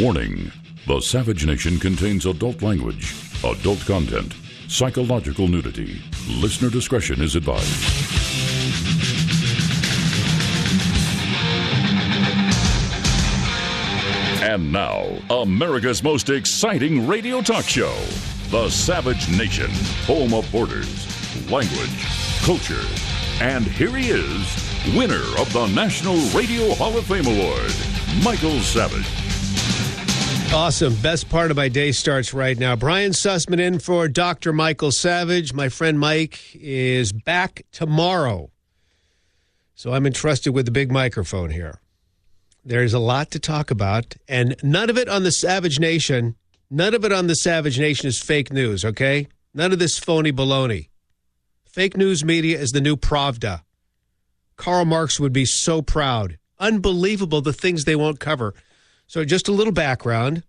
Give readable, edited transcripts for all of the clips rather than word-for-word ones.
Warning: the Savage Nation contains adult language, adult content, psychological nudity. Listener discretion is advised. And now, America's most exciting radio talk show, The Savage Nation, home of borders, language, culture. And here he is, winner of the National Radio Hall of Fame Award, Michael Savage. Awesome. Best part of my day starts right now. Brian Sussman in for Dr. Michael Savage. My friend Mike is back tomorrow. So I'm entrusted with the big microphone here. There's a lot to talk about, and none of it on the Savage Nation. None of it on the Savage Nation is fake news, okay? None of this phony baloney. Fake news media is the new Pravda. Karl Marx would be so proud. Unbelievable the things they won't cover. So just a little background.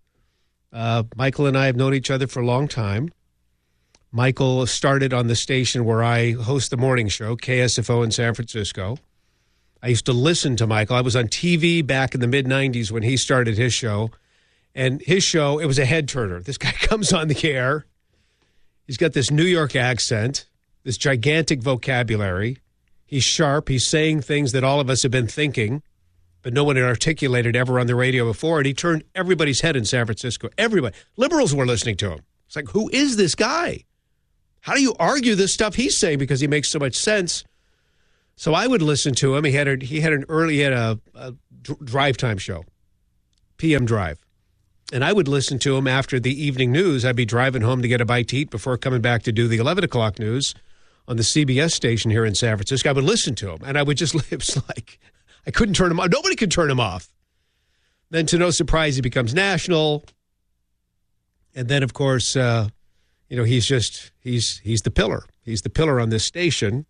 Michael and I have known each other for a long time. Michael started on the station where I host the morning show, KSFO in San Francisco. I used to listen to Michael. I was on TV back in the mid-'90s when he started his show. And his show, it was a head-turner. This guy comes on the air. He's got this New York accent, this gigantic vocabulary. He's sharp. He's saying things that all of us have been thinking, but no one had articulated ever on the radio before. And he turned everybody's head in San Francisco. Everybody. Liberals were listening to him. It's like, who is this guy? How do you argue this stuff he's saying because he makes so much sense? So I would listen to him. He had a drive time show, PM Drive. And I would listen to him after the evening news. I'd be driving home to get a bite to eat before coming back to do the 11 o'clock news on the CBS station here in San Francisco. I would listen to him, and I would just, it's like, I couldn't turn him off. Nobody could turn him off. Then, to no surprise, he becomes national. And then, of course, he's the pillar. He's the pillar on this station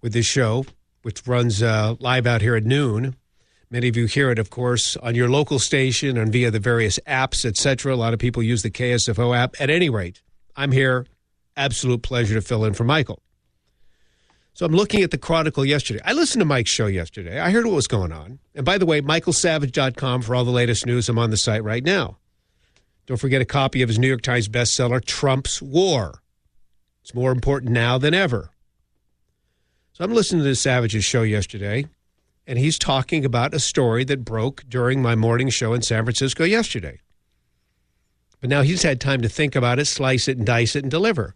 with this show, which runs live out here at noon. Many of you hear it, of course, on your local station and via the various apps, etc. A lot of people use the KSFO app. At any rate, I'm here. Absolute pleasure to fill in for Michael. So I'm looking at the Chronicle yesterday. I listened to Mike's show yesterday. I heard what was going on. And by the way, michaelsavage.com for all the latest news. I'm on the site right now. Don't forget a copy of his New York Times bestseller, Trump's War. It's more important now than ever. So I'm listening to Savage's show yesterday, and he's talking about a story that broke during my morning show in San Francisco yesterday. But now he's had time to think about it, slice it, and dice it, and deliver.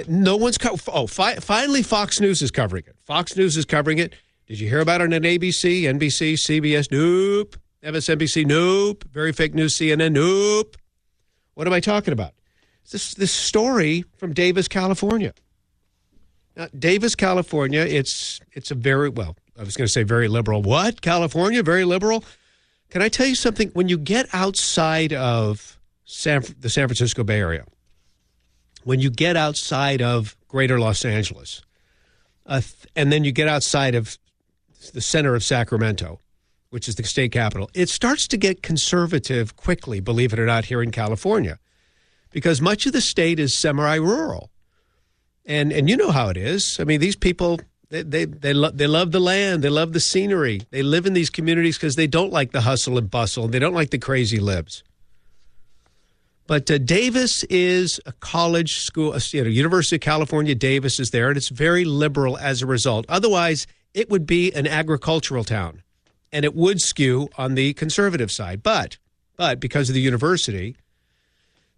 No one's finally Fox News is covering it. Fox News is covering it. Did you hear about it on ABC, NBC, CBS? Nope. MSNBC? Nope. Very fake news, CNN? Nope. What am I talking about? This story from Davis, California. Now, Davis, California, it's a very, well, I was going to say very liberal. What? California? Very liberal? Can I tell you something? When you get outside of the San Francisco Bay Area, when you get outside of greater Los Angeles, and then you get outside of the center of Sacramento, which is the state capital, it starts to get conservative quickly, believe it or not, here in California, because much of the state is semi-rural. And you know how it is. I mean, these people, they love the land. They love the scenery. They live in these communities because they don't like the hustle and bustle. They don't like the crazy libs. But Davis is a college school, University of California, Davis is there, and it's very liberal as a result. Otherwise, it would be an agricultural town, and it would skew on the conservative side. But because of the university,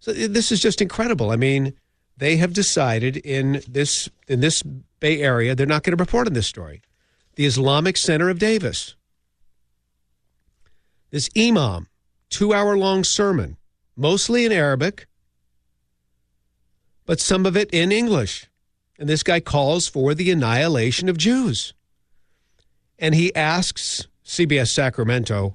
so this is just incredible. I mean, they have decided in this Bay Area, they're not going to report on this story. The Islamic Center of Davis. This imam, 2-hour-long sermon, mostly in Arabic, but some of it in English. And this guy calls for the annihilation of Jews. And he asks, CBS Sacramento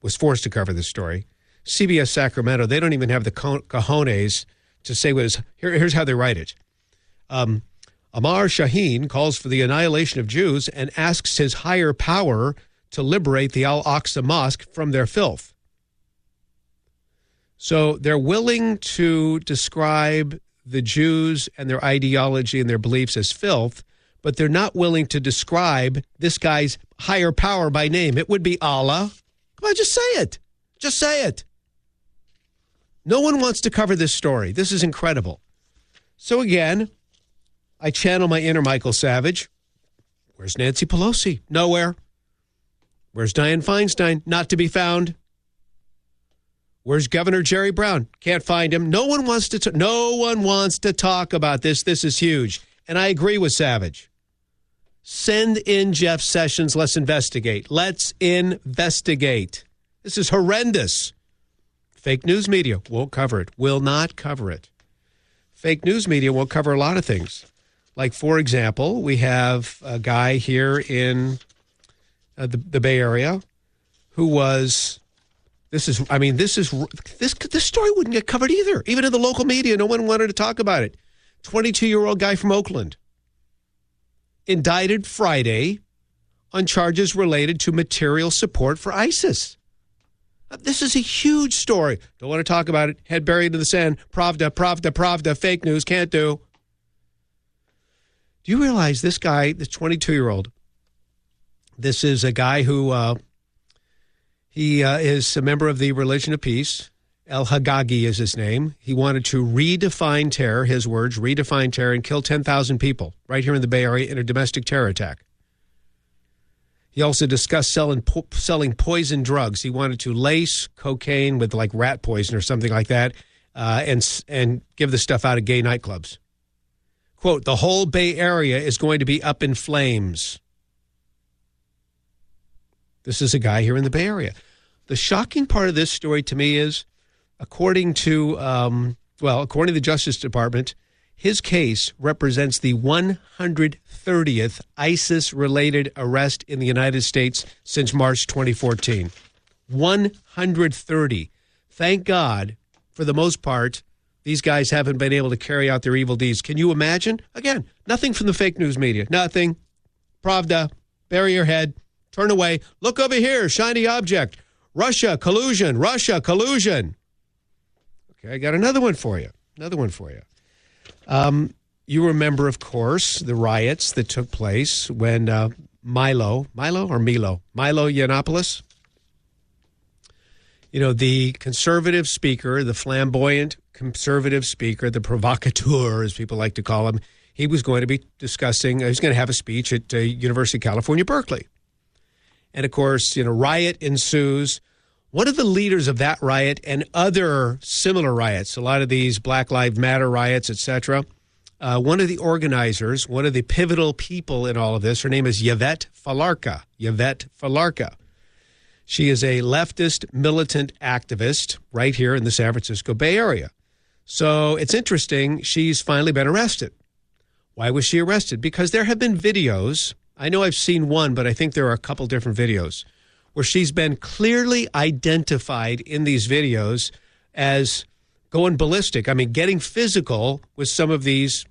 was forced to cover this story. CBS Sacramento, they don't even have the cojones to say what is. Here's how they write it. Amar Shaheen calls for the annihilation of Jews and asks his higher power to liberate the Al-Aqsa Mosque from their filth. So they're willing to describe the Jews and their ideology and their beliefs as filth, but they're not willing to describe this guy's higher power by name. It would be Allah. Come on, just say it. Just say it. No one wants to cover this story. This is incredible. So again, I channel my inner Michael Savage. Where's Nancy Pelosi? Nowhere. Where's Dianne Feinstein? Not to be found. Where's Governor Jerry Brown? Can't find him. No one wants to talk about this. This is huge. And I agree with Savage. Send in Jeff Sessions. Let's investigate. Let's investigate. This is horrendous. Fake news media won't cover it. Will not cover it. Fake news media won't cover a lot of things. Like, for example, we have a guy here in the Bay Area who was... This story wouldn't get covered either. Even in the local media, no one wanted to talk about it. 22-year-old guy from Oakland. Indicted Friday on charges related to material support for ISIS. This is a huge story. Don't want to talk about it. Head buried in the sand. Pravda. Fake news. Can't do. Do you realize this guy, this 22-year-old, this is a guy who... He is a member of the Religion of Peace. El-Hagagi is his name. He wanted to redefine terror, his words, redefine terror, and kill 10,000 people right here in the Bay Area in a domestic terror attack. He also discussed selling poison drugs. He wanted to lace cocaine with like rat poison or something like that and give the stuff out of gay nightclubs. Quote, the whole Bay Area is going to be up in flames. This is a guy here in the Bay Area. The shocking part of this story to me is, according to the Justice Department, his case represents the 130th ISIS-related arrest in the United States since March 2014. 130. Thank God, for the most part, these guys haven't been able to carry out their evil deeds. Can you imagine? Again, nothing from the fake news media. Nothing. Pravda, bury your head. Turn away. Look over here. Shiny object. Russia collusion. Okay, I got another one for you. You remember, of course, the riots that took place when Milo Yiannopoulos, the conservative speaker, the flamboyant conservative speaker, the provocateur, as people like to call him, he was going to be discussing, he was going to have a speech at University of California, Berkeley. And, of course, riot ensues. One of the leaders of that riot and other similar riots, a lot of these Black Lives Matter riots, etc., one of the organizers, one of the pivotal people in all of this, her name is Yvette Falarca. She is a leftist militant activist right here in the San Francisco Bay Area. So it's interesting. She's finally been arrested. Why was she arrested? Because there have been videos. I know I've seen one, but I think there are a couple different videos where she's been clearly identified in these videos as going ballistic. I mean, getting physical with some of these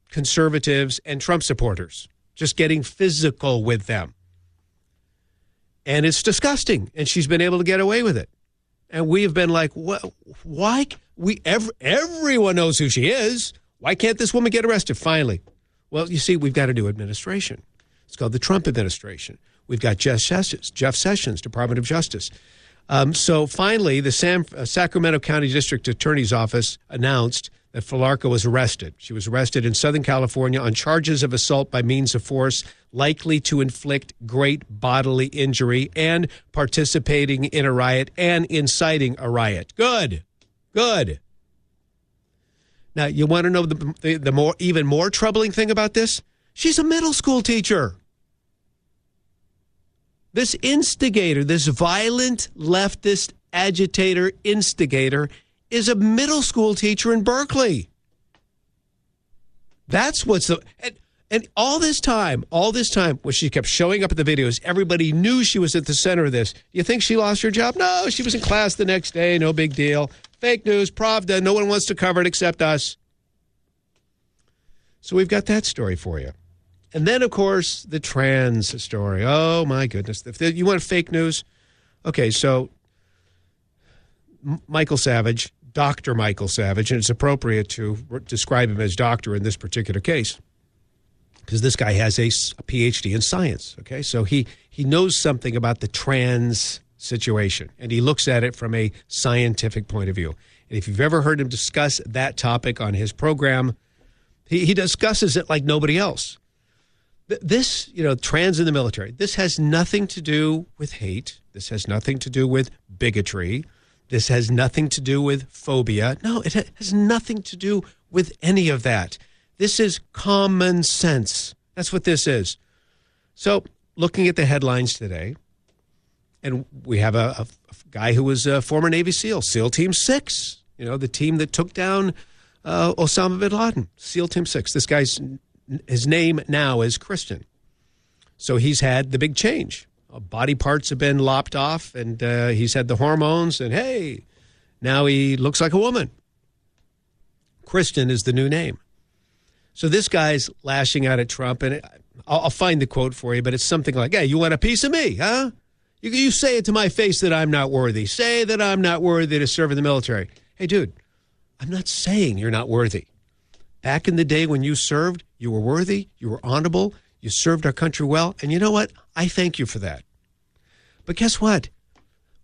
conservatives and Trump supporters, just getting physical with them. And it's disgusting. And she's been able to get away with it. And we have been like, what? Why? Everyone knows who she is. Why can't this woman get arrested finally? Well, you see, we've got a new administration. It's called the Trump administration. We've got Jeff Sessions, Department of Justice. So finally, the Sacramento County District Attorney's Office announced that Falarca was arrested. She was arrested in Southern California on charges of assault by means of force likely to inflict great bodily injury and participating in a riot and inciting a riot. Good. Now, you want to know the even more troubling thing about this? She's a middle school teacher. This instigator, this violent leftist agitator instigator, is a middle school teacher in Berkeley. That's what's and all this time, when she kept showing up at the videos, everybody knew she was at the center of this. You think she lost her job? No, she was in class the next day. No big deal. Fake news, Pravda. No one wants to cover it except us. So we've got that story for you. And then, of course, the trans story. Oh, my goodness. If you want fake news, okay, so Michael Savage, Dr. Michael Savage, and it's appropriate to describe him as doctor in this particular case because this guy has a PhD in science, okay? So he knows something about the trans situation, and he looks at it from a scientific point of view. And if you've ever heard him discuss that topic on his program, he discusses it like nobody else. This, trans in the military, this has nothing to do with hate. This has nothing to do with bigotry. This has nothing to do with phobia. No, it has nothing to do with any of that. This is common sense. That's what this is. So, looking at the headlines today, and we have a guy who was a former Navy SEAL, SEAL Team 6, the team that took down Osama bin Laden, SEAL Team 6. This guy's, his name now is Christian. So he's had the big change. Body parts have been lopped off, and he's had the hormones, and hey, now he looks like a woman. Christian is the new name. So this guy's lashing out at Trump, and I'll find the quote for you, but it's something like, hey, you want a piece of me, huh? You say it to my face that I'm not worthy. Say that I'm not worthy to serve in the military. Hey, dude, I'm not saying you're not worthy. Back in the day when you served, you were worthy, you were honorable, you served our country well, and you know what? I thank you for that. But guess what?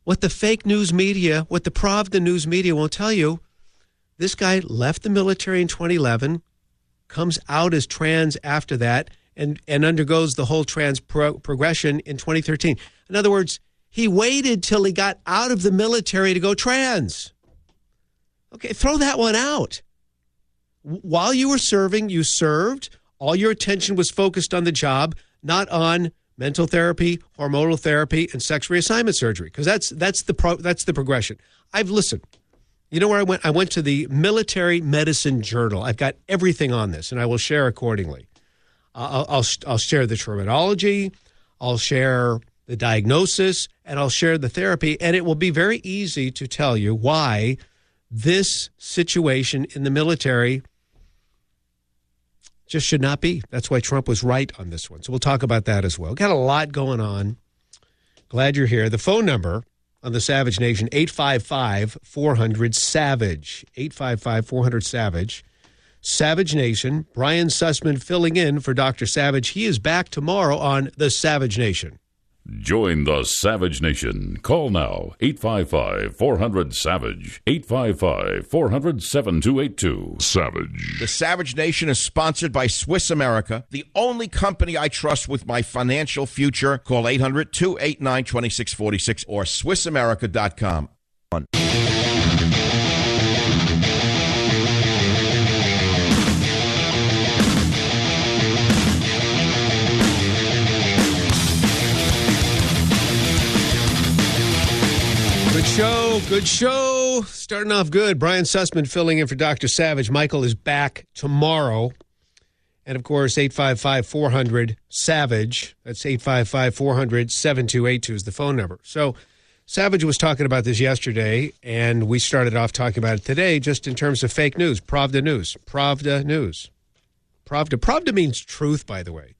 What the fake news media, what the Pravda news media won't tell you, this guy left the military in 2011, comes out as trans after that, and undergoes the whole trans progression in 2013. In other words, he waited till he got out of the military to go trans. Okay, throw that one out. While you were serving, you served. All your attention was focused on the job, not on mental therapy, hormonal therapy, and sex reassignment surgery, because that's the progression. I've listened. You know where I went? I went to the Military Medicine Journal. I've got everything on this, and I will share accordingly. I'll share the terminology, I'll share the diagnosis, and I'll share the therapy, and it will be very easy to tell you why this situation in the military just should not be. That's why Trump was right on this one. So we'll talk about that as well. Got a lot going on. Glad you're here. The phone number on the Savage Nation, 855-400-SAVAGE, 855-400-SAVAGE. Savage Nation, Brian Sussman filling in for Dr. Savage. He is back tomorrow on the Savage Nation. Join the Savage Nation. Call now, 855-400-SAVAGE, 855-400-7282. Savage. The Savage Nation is sponsored by Swiss America, the only company I trust with my financial future. Call 800-289-2646 or SwissAmerica.com. Good show. Starting off good. Brian Sussman filling in for Dr. Savage. Michael is back tomorrow. And, of course, 855-400-SAVAGE. That's 855-400-7282 is the phone number. So Savage was talking about this yesterday, and we started off talking about it today just in terms of fake news. Pravda news. Pravda news. Pravda means truth, by the way.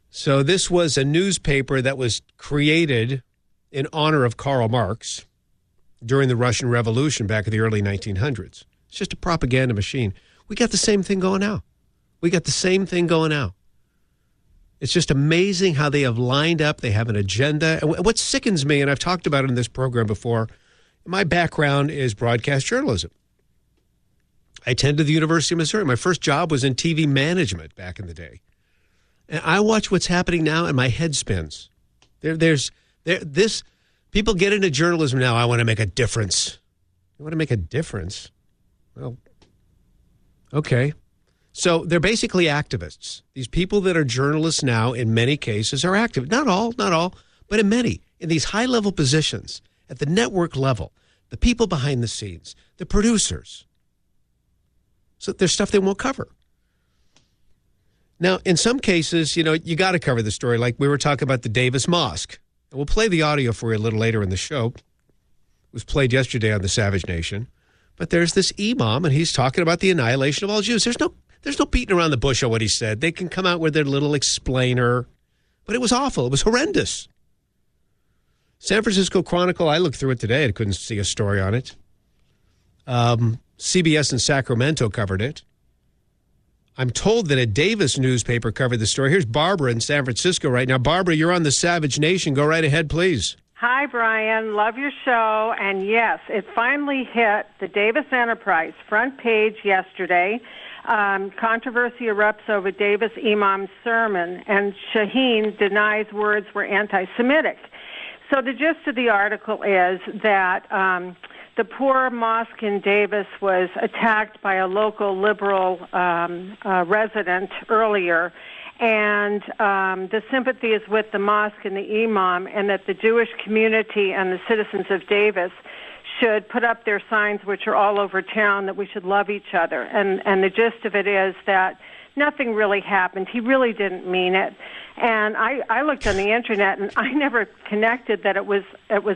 So this was a newspaper that was created in honor of Karl Marx during the Russian Revolution back in the early 1900s. It's just a propaganda machine. We got the same thing going now. It's just amazing how they have lined up. They have an agenda. And what sickens me, and I've talked about it in this program before, my background is broadcast journalism. I attended the University of Missouri. My first job was in TV management back in the day. And I watch what's happening now, and my head spins. People get into journalism now. I want to make a difference. You want to make a difference? Well, okay. So they're basically activists. These people that are journalists now, in many cases, are active. Not all, but in many. In these high-level positions, at the network level, the people behind the scenes, the producers. So there's stuff they won't cover. Now, in some cases, you got to cover the story. Like we were talking about the Davis Mosque. And we'll play the audio for you a little later in the show. It was played yesterday on the Savage Nation. But there's this imam, and he's talking about the annihilation of all Jews. There's no beating around the bush on what he said. They can come out with their little explainer. But it was awful. It was horrendous. San Francisco Chronicle, I looked through it today. I couldn't see a story on it. CBS in Sacramento covered it. I'm told that a Davis newspaper covered the story. Here's Barbara in San Francisco right now. Barbara, you're on the Savage Nation. Go right ahead, please. Hi, Brian. Love your show. And yes, it finally hit the Davis Enterprise front page yesterday. Controversy erupts over Davis Imam's sermon, and Shaheen denies words were anti-Semitic. So the gist of the article is that the poor mosque in Davis was attacked by a local liberal resident earlier, and the sympathy is with the mosque and the imam, and that the Jewish community and the citizens of Davis should put up their signs, which are all over town, that we should love each other. And the gist of it is that nothing really happened. He really didn't mean it. And I looked on the internet, and I never connected that it was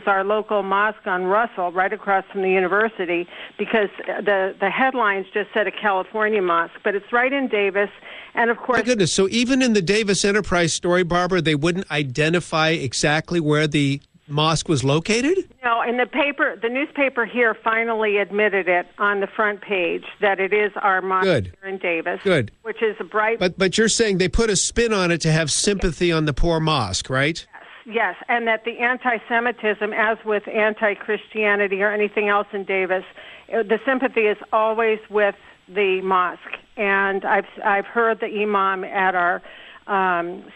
our local mosque on Russell, right across from the university, because the headlines just said a California mosque, but it's right in Davis. And of course, my goodness! So even in the Davis Enterprise story, Barbara, they wouldn't identify exactly where the mosque was located? No, in the newspaper here finally admitted it on the front page that it is our mosque here in Davis. Good. Which is a bright... But you're saying they put a spin on it to have sympathy on the poor mosque, right? Yes, and that the anti-Semitism, as with anti-Christianity or anything else in Davis, the sympathy is always with the mosque. And I've heard the imam at our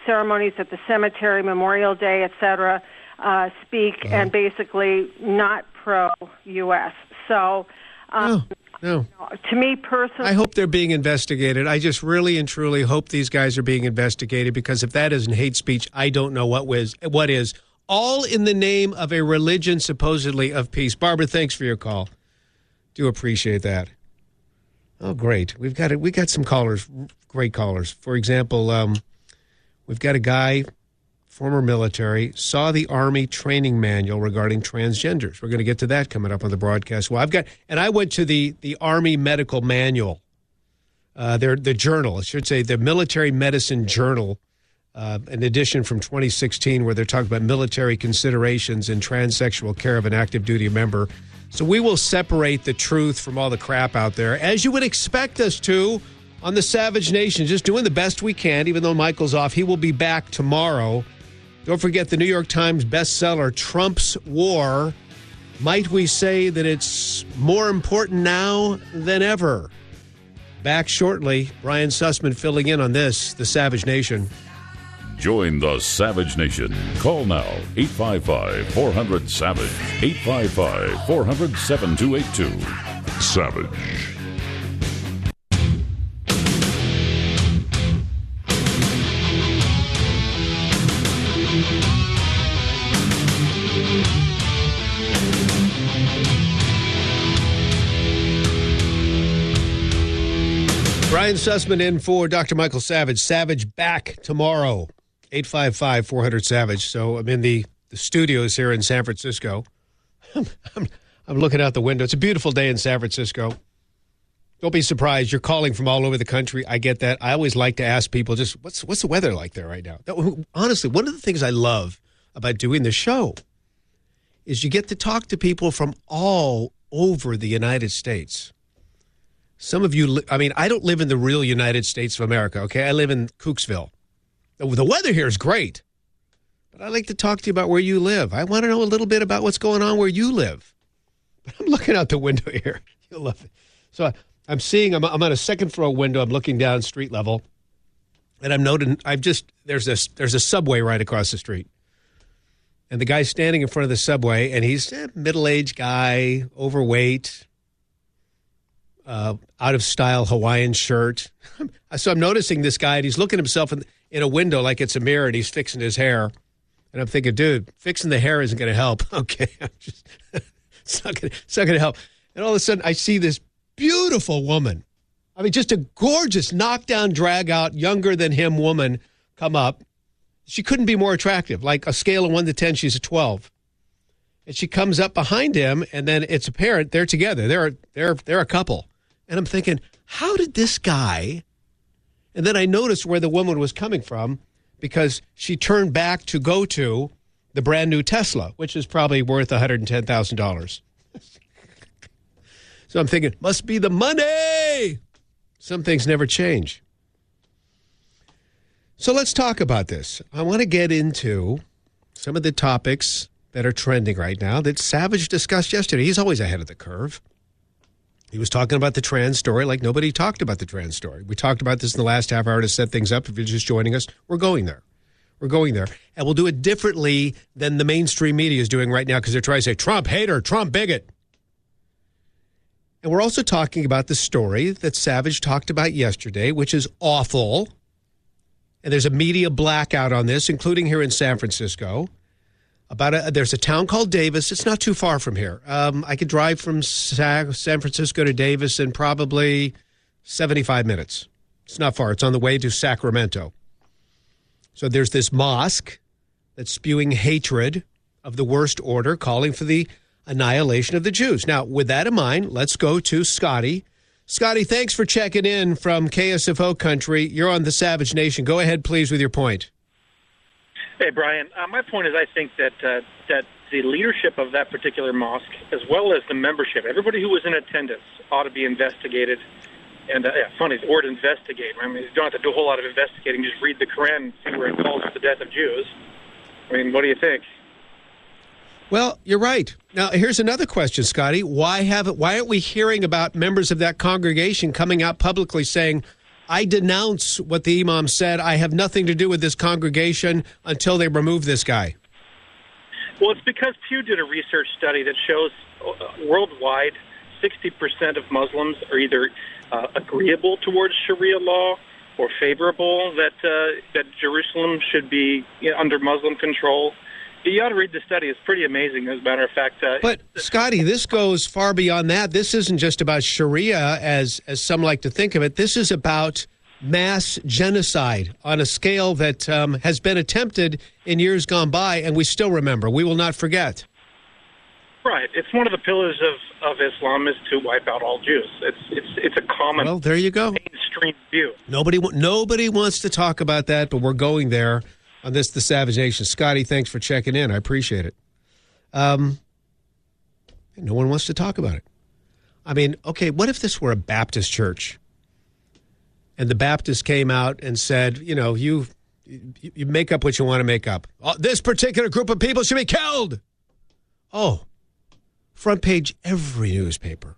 ceremonies at the cemetery, Memorial Day, etc., speak and basically not pro-U.S. So, no. To me personally, I hope they're being investigated. I just really and truly hope these guys are being investigated, because if that isn't hate speech, I don't know what is. All in the name of a religion supposedly of peace. Barbara, thanks for your call. Do appreciate that. Oh, great. We got some callers, great callers. For example, we've got a guy, former military, saw the Army training manual regarding transgenders. We're going to get to that coming up on the broadcast. Well, I went to the Army medical manual, the journal, I should say, the Military Medicine Journal, an edition from 2016 where they're talking about military considerations in transsexual care of an active duty member. So we will separate the truth from all the crap out there, as you would expect us to on the Savage Nation, just doing the best we can, even though Michael's off. He will be back tomorrow. Don't forget the New York Times bestseller, Trump's War. Might we say that it's more important now than ever? Back shortly. Brian Sussman filling in on this, the Savage Nation. Join the Savage Nation. Call now, 855-400-SAVAGE, 855-400-7282. Savage. Brian Sussman in for Dr. Michael Savage. Savage back tomorrow, 855-400-SAVAGE. So I'm in the studios here in San Francisco. I'm looking out the window. It's a beautiful day in San Francisco. Don't be surprised. You're calling from all over the country. I get that. I always like to ask people just, what's the weather like there right now? Honestly, one of the things I love about doing the show is you get to talk to people from all over the United States. Some of you, I don't live in the real United States of America, okay? I live in Cooksville. The weather here is great, but I like to talk to you about where you live. I want to know a little bit about what's going on where you live. But I'm looking out the window here. You'll love it. So I'm seeing, I'm on a second floor window. I'm looking down street level, and I'm noting, there's a subway right across the street. And the guy's standing in front of the subway, and he's a middle-aged guy, overweight, out-of-style Hawaiian shirt. So I'm noticing this guy, and he's looking at himself in a window like it's a mirror, and he's fixing his hair. And I'm thinking, dude, fixing the hair isn't going to help. Okay, it's not going to help. And all of a sudden, I see this beautiful woman. Just a gorgeous knockdown, drag-out, younger than him woman come up. She couldn't be more attractive. Like a scale of 1 to 10, she's a 12. And she comes up behind him, and then it's apparent they're together. They're a couple. And I'm thinking, how did this guy... And then I noticed where the woman was coming from, because she turned back to go to the brand new Tesla, which is probably worth $110,000. So I'm thinking, must be the money. Some things never change. So let's talk about this. I want to get into some of the topics that are trending right now that Savage discussed yesterday. He's always ahead of the curve. He was talking about the trans story like nobody talked about the trans story. We talked about this in the last half hour to set things up. If you're just joining us, we're going there. We're going there. And we'll do it differently than the mainstream media is doing right now because they're trying to say, Trump hater, Trump bigot. And we're also talking about the story that Savage talked about yesterday, which is awful. And there's a media blackout on this, including here in San Francisco. There's a town called Davis. It's not too far from here. I could drive from San Francisco to Davis in probably 75 minutes. It's not far. It's on the way to Sacramento. So there's this mosque that's spewing hatred of the worst order, calling for the annihilation of the Jews. Now, with that in mind, let's go to Scotty. Scotty, thanks for checking in from KSFO Country. You're on the Savage Nation. Go ahead, please, with your point. Hey, Brian. My point is I think that the leadership of that particular mosque, as well as the membership, everybody who was in attendance ought to be investigated. And funny, the word investigate. I mean, you don't have to do a whole lot of investigating. Just read the Quran and see where it calls for the death of Jews. I mean, what do you think? Well, you're right. Now, here's another question, Scotty. Why aren't we hearing about members of that congregation coming out publicly saying, I denounce what the imam said. I have nothing to do with this congregation until they remove this guy? Well, it's because Pew did a research study that shows worldwide 60% of Muslims are either agreeable towards Sharia law or favorable that Jerusalem should be under Muslim control. You ought to read the study. It's pretty amazing, as a matter of fact. But, Scotty, this goes far beyond that. This isn't just about Sharia, as some like to think of it. This is about mass genocide on a scale that has been attempted in years gone by, and we still remember. We will not forget. Right. It's one of the pillars of Islam is to wipe out all Jews. It's a common well, there you go. mainstream view. Nobody wants to talk about that, but we're going there on this, The Savage Nation. Scotty, thanks for checking in. I appreciate it. No one wants to talk about it. I mean, okay, what if this were a Baptist church? And the Baptists came out and said, you make up what you want to make up. This particular group of people should be killed. Oh, front page every newspaper.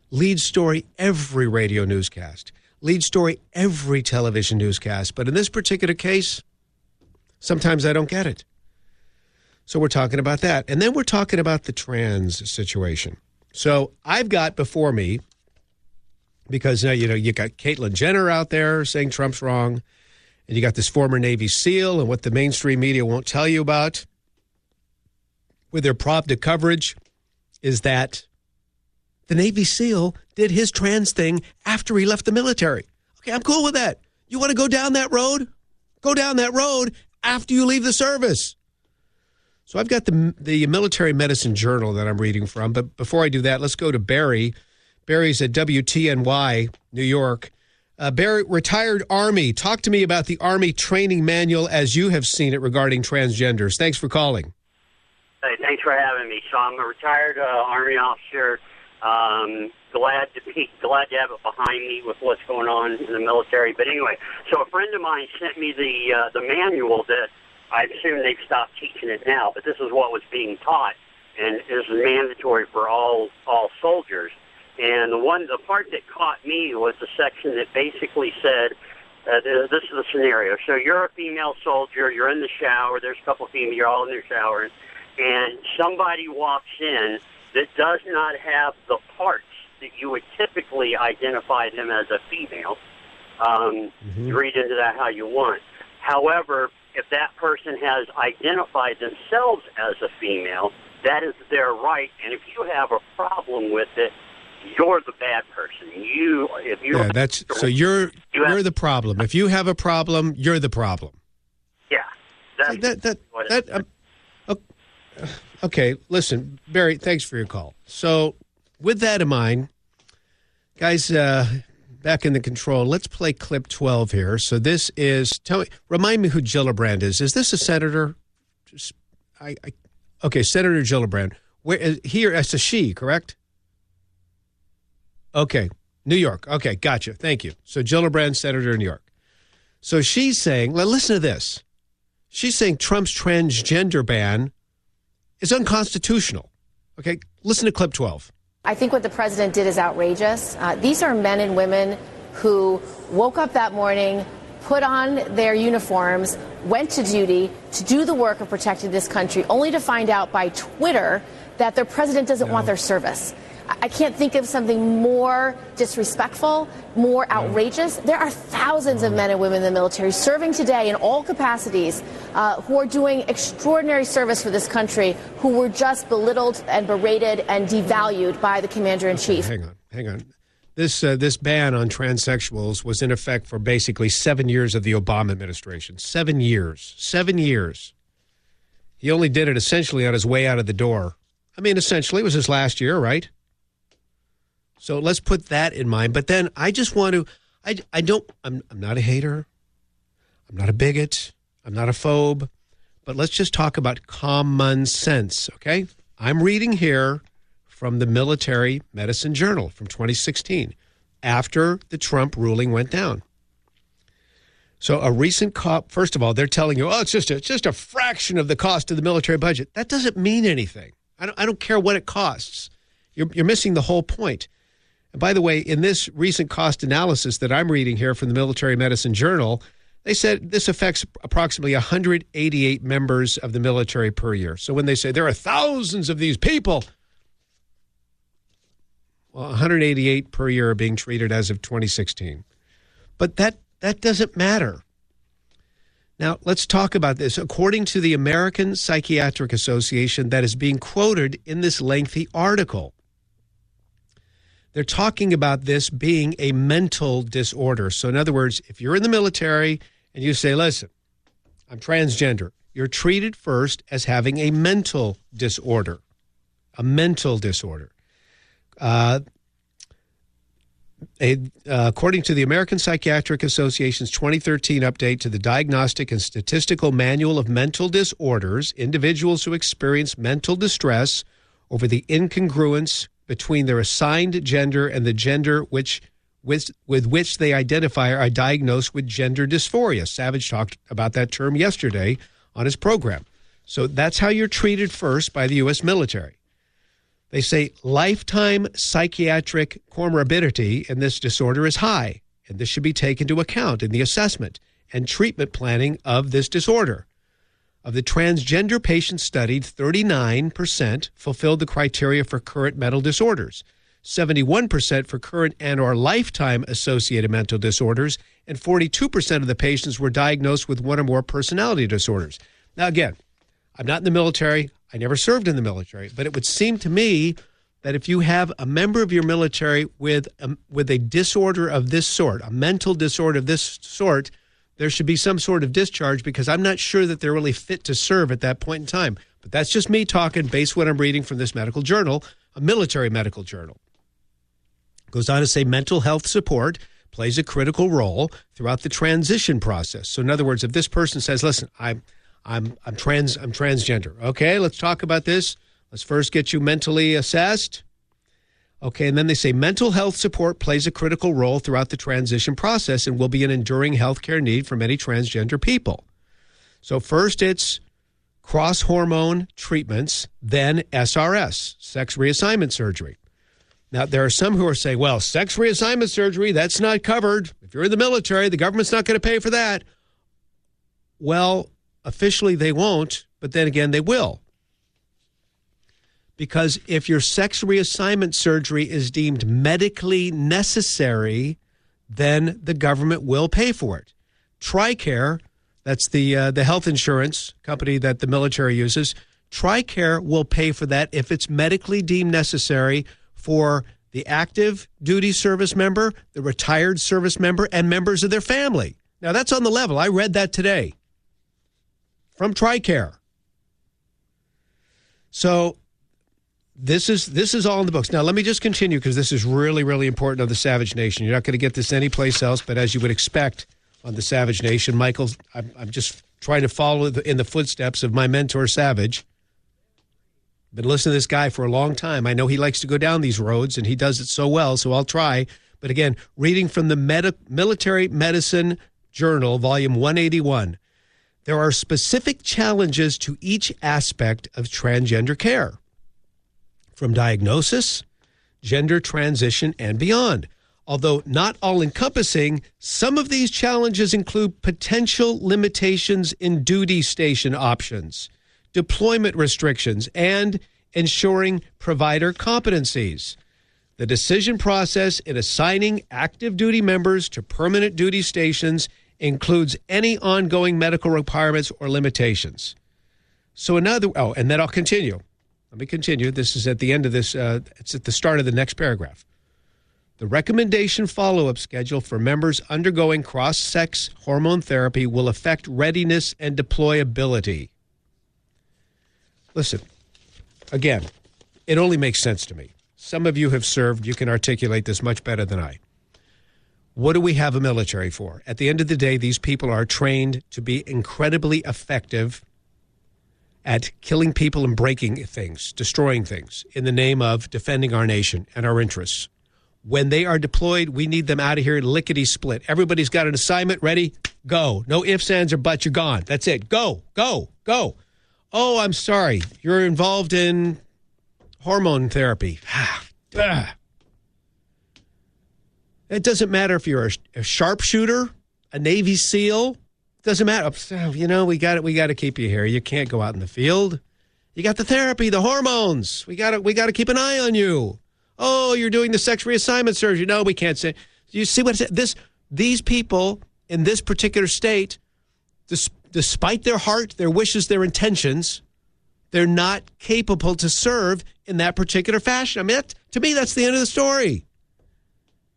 Lead story every radio newscast. Lead story every television newscast. But in this particular case, sometimes I don't get it. So we're talking about that. And then we're talking about the trans situation. So I've got before me, because you got Caitlyn Jenner out there saying Trump's wrong, and you got this former Navy SEAL and what the mainstream media won't tell you about with their Pravda coverage is that the Navy SEAL did his trans thing after he left the military. Okay, I'm cool with that. You want to go down that road? Go down that road after you leave the service. So I've got the Military Medicine Journal that I'm reading from. But before I do that, let's go to Barry. Barry's at WTNY, New York. Barry, retired Army. Talk to me about the Army training manual as you have seen it regarding transgenders. Thanks for calling. Hey, thanks for having me. So I'm a retired Army officer. Glad to have it behind me with what's going on in the military. But anyway, so a friend of mine sent me the manual that I assume they've stopped teaching it now, but this is what was being taught, and this is mandatory for all soldiers. And the part that caught me was the section that basically said, this is the scenario. So you're a female soldier, you're in the shower, there's a couple of females, you're all in their shower, and somebody walks in that does not have the parts that you would typically identify them as a female. You read into that how you want. However, if that person has identified themselves as a female, that is their right, and if you have a problem with it, you're the bad person. You're the problem. If you have a problem, you're the problem. Yeah. Okay, listen, Barry, thanks for your call. So with that in mind, guys, back in the control, let's play clip 12 here. So this is, remind me who Gillibrand is. Is this a senator? Okay, Senator Gillibrand. Here, it's a she, correct? Okay, New York. Okay, gotcha. Thank you. So Gillibrand, Senator, New York. So she's saying, listen to this. She's saying Trump's transgender ban is unconstitutional. Okay, listen to clip 12. I think what the president did is outrageous. These are men and women who woke up that morning, put on their uniforms, went to duty to do the work of protecting this country, only to find out by Twitter that their president doesn't want their service. I can't think of something more disrespectful, more outrageous. There are thousands of men and women in the military serving today in all capacities who are doing extraordinary service for this country, who were just belittled and berated and devalued by the commander-in-chief. Hang on. This ban on transsexuals was in effect for basically 7 years of the Obama administration. 7 years. 7 years. He only did it essentially on his way out of the door. I mean, essentially, it was his last year, right? So let's put that in mind. But then I just want to, I'm not a hater. I'm not a bigot. I'm not a phobe. But let's just talk about common sense, okay? I'm reading here from the Military Medicine Journal from 2016, after the Trump ruling went down. So a recent first of all, they're telling you, oh, it's just a fraction of the cost of the military budget. That doesn't mean anything. I don't care what it costs. You're missing the whole point. And by the way, in this recent cost analysis that I'm reading here from the Military Medicine Journal, they said this affects approximately 188 members of the military per year. So when they say there are thousands of these people, well, 188 per year are being treated as of 2016. But that doesn't matter. Now, let's talk about this. According to the American Psychiatric Association that is being quoted in this lengthy article, they're talking about this being a mental disorder. So in other words, if you're in the military and you say, listen, I'm transgender, you're treated first as having a mental disorder. A mental disorder. According to the American Psychiatric Association's 2013 update to the Diagnostic and Statistical Manual of Mental Disorders, individuals who experience mental distress over the incongruence between their assigned gender and the gender with which they identify are diagnosed with gender dysphoria. Savage talked about that term yesterday on his program. So that's how you're treated first by the U.S. military. They say lifetime psychiatric comorbidity in this disorder is high, and this should be taken into account in the assessment and treatment planning of this disorder. Of the transgender patients studied, 39% fulfilled the criteria for current mental disorders, 71% for current and or lifetime associated mental disorders, and 42% of the patients were diagnosed with one or more personality disorders. Now, again, I'm not in the military. I never served in the military, but it would seem to me that if you have a member of your military with a disorder of this sort, a mental disorder of this sort, there should be some sort of discharge, because I'm not sure that they're really fit to serve at that point in time. But that's just me talking based on what I'm reading from this medical journal, a military medical journal. Goes on to say mental health support plays a critical role throughout the transition process. So in other words, if this person says, listen, I'm transgender. Okay, let's talk about this. Let's first get you mentally assessed. Okay, and then they say mental health support plays a critical role throughout the transition process and will be an enduring health care need for many transgender people. So first it's cross-hormone treatments, then SRS, sex reassignment surgery. Now, there are some who are saying, well, sex reassignment surgery, that's not covered. If you're in the military, the government's not going to pay for that. Well, officially they won't, but then again, they will. Because if your sex reassignment surgery is deemed medically necessary, then the government will pay for it. TRICARE, that's the health insurance company that the military uses, TRICARE will pay for that if it's medically deemed necessary for the active duty service member, the retired service member, and members of their family. Now, that's on the level. I read that today from TRICARE. So this is all in the books. Now, let me just continue, because this is really, really important of the Savage Nation. You're not going to get this anyplace else, but as you would expect on the Savage Nation, Michael, I'm just trying to follow in the footsteps of my mentor, Savage. Been listening to this guy for a long time. I know he likes to go down these roads, and he does it so well, so I'll try. But again, reading from the Military Medicine Journal, volume 181, There are specific challenges to each aspect of transgender care, from diagnosis, gender transition, and beyond. Although not all-encompassing, some of these challenges include potential limitations in duty station options, deployment restrictions, and ensuring provider competencies. The decision process in assigning active duty members to permanent duty stations includes any ongoing medical requirements or limitations. So and then I'll continue. Let me continue. This is at the end of this. It's at the start of the next paragraph. The recommendation follow-up schedule for members undergoing cross-sex hormone therapy will affect readiness and deployability. Listen, again, it only makes sense to me. Some of you have served. You can articulate this much better than I. What do we have a military for? At the end of the day, these people are trained to be incredibly effective at killing people and breaking things, destroying things in the name of defending our nation and our interests. When they are deployed, we need them out of here lickety-split. Everybody's got an assignment. Ready? Go. No ifs, ands, or buts. You're gone. That's it. Go, go, go. Oh, I'm sorry. You're involved in hormone therapy. It doesn't matter if you're a sharpshooter, a Navy SEAL. It doesn't matter. You know, we got to keep you here. You can't go out in the field. You got the therapy, the hormones. We got to keep an eye on you. Oh, you're doing the sex reassignment surgery. No, we can't say. You see what these people in this particular state, despite their heart, their wishes, their intentions, they're not capable to serve in that particular fashion. I mean, to me, that's the end of the story.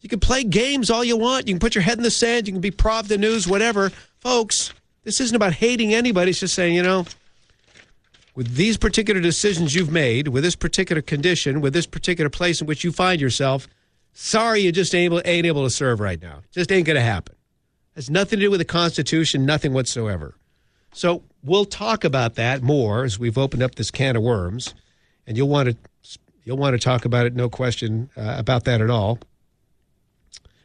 You can play games all you want. You can put your head in the sand. You can be pro of the news, whatever. Folks, this isn't about hating anybody. It's just saying, with these particular decisions you've made, with this particular condition, with this particular place in which you find yourself, sorry, you just ain't able to serve right now. Just ain't going to happen. Has nothing to do with the Constitution, nothing whatsoever. So we'll talk about that more as we've opened up this can of worms, and you'll want to talk about it, no question about that at all.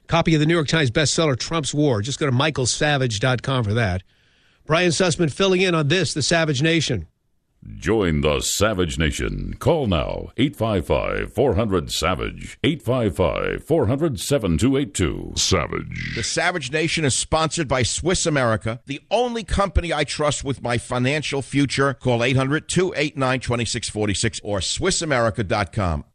Copy of the New York Times bestseller, Trump's War. Just go to michaelsavage.com for that. Brian Sussman filling in on this, The Savage Nation. Join the Savage Nation. Call now, 855-400-SAVAGE, 855-400-7282. Savage. The Savage Nation is sponsored by Swiss America, the only company I trust with my financial future. Call 800-289-2646 or SwissAmerica.com.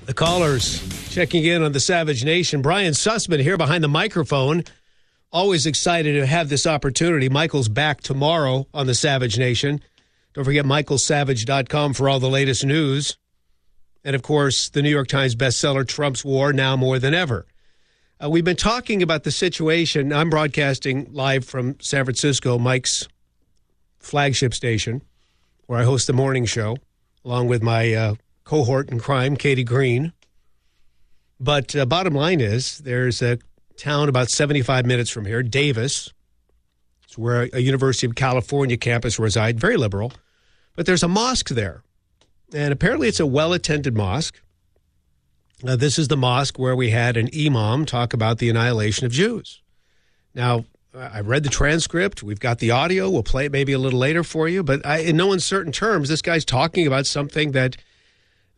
The callers checking in on the Savage Nation. Brian Sussman here behind the microphone. Always excited to have this opportunity. Michael's back tomorrow on the Savage Nation. Don't forget michaelsavage.com for all the latest news. And, of course, the New York Times bestseller, Trump's War, now more than ever. We've been talking about the situation. I'm broadcasting live from San Francisco, Mike's flagship station, where I host the morning show, along with my cohort in crime, Katie Green. But bottom line is, there's a town about 75 minutes from here, Davis. It's where a University of California campus resides, very liberal. But there's a mosque there. And apparently it's a well-attended mosque. This is the mosque where we had an imam talk about the annihilation of Jews. Now, I read the transcript. We've got the audio. We'll play it maybe a little later for you. But in no uncertain terms, this guy's talking about something that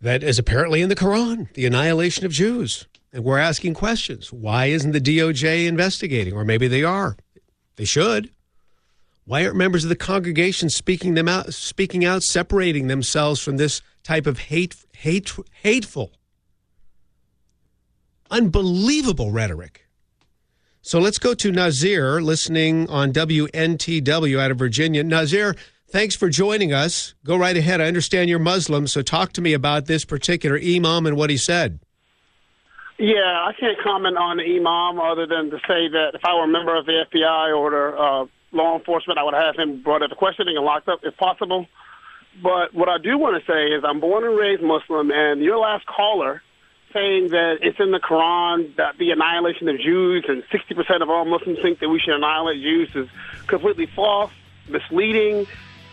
is apparently in the Quran, the annihilation of Jews. And we're asking questions. Why isn't the DOJ investigating? Or maybe they are. They should. Why aren't members of the congregation speaking out, separating themselves from this type of hateful, unbelievable rhetoric? So let's go to Nazir, listening on WNTW out of Virginia. Nazir, thanks for joining us. Go right ahead. I understand you're Muslim, so talk to me about this particular imam and what he said. Yeah, I can't comment on the imam other than to say that if I were a member of the FBI or the law enforcement, I would have him brought up to questioning and locked up if possible. But what I do want to say is I'm born and raised Muslim, and your last caller saying that it's in the Quran that the annihilation of Jews and 60% of all Muslims think that we should annihilate Jews is completely false. misleading,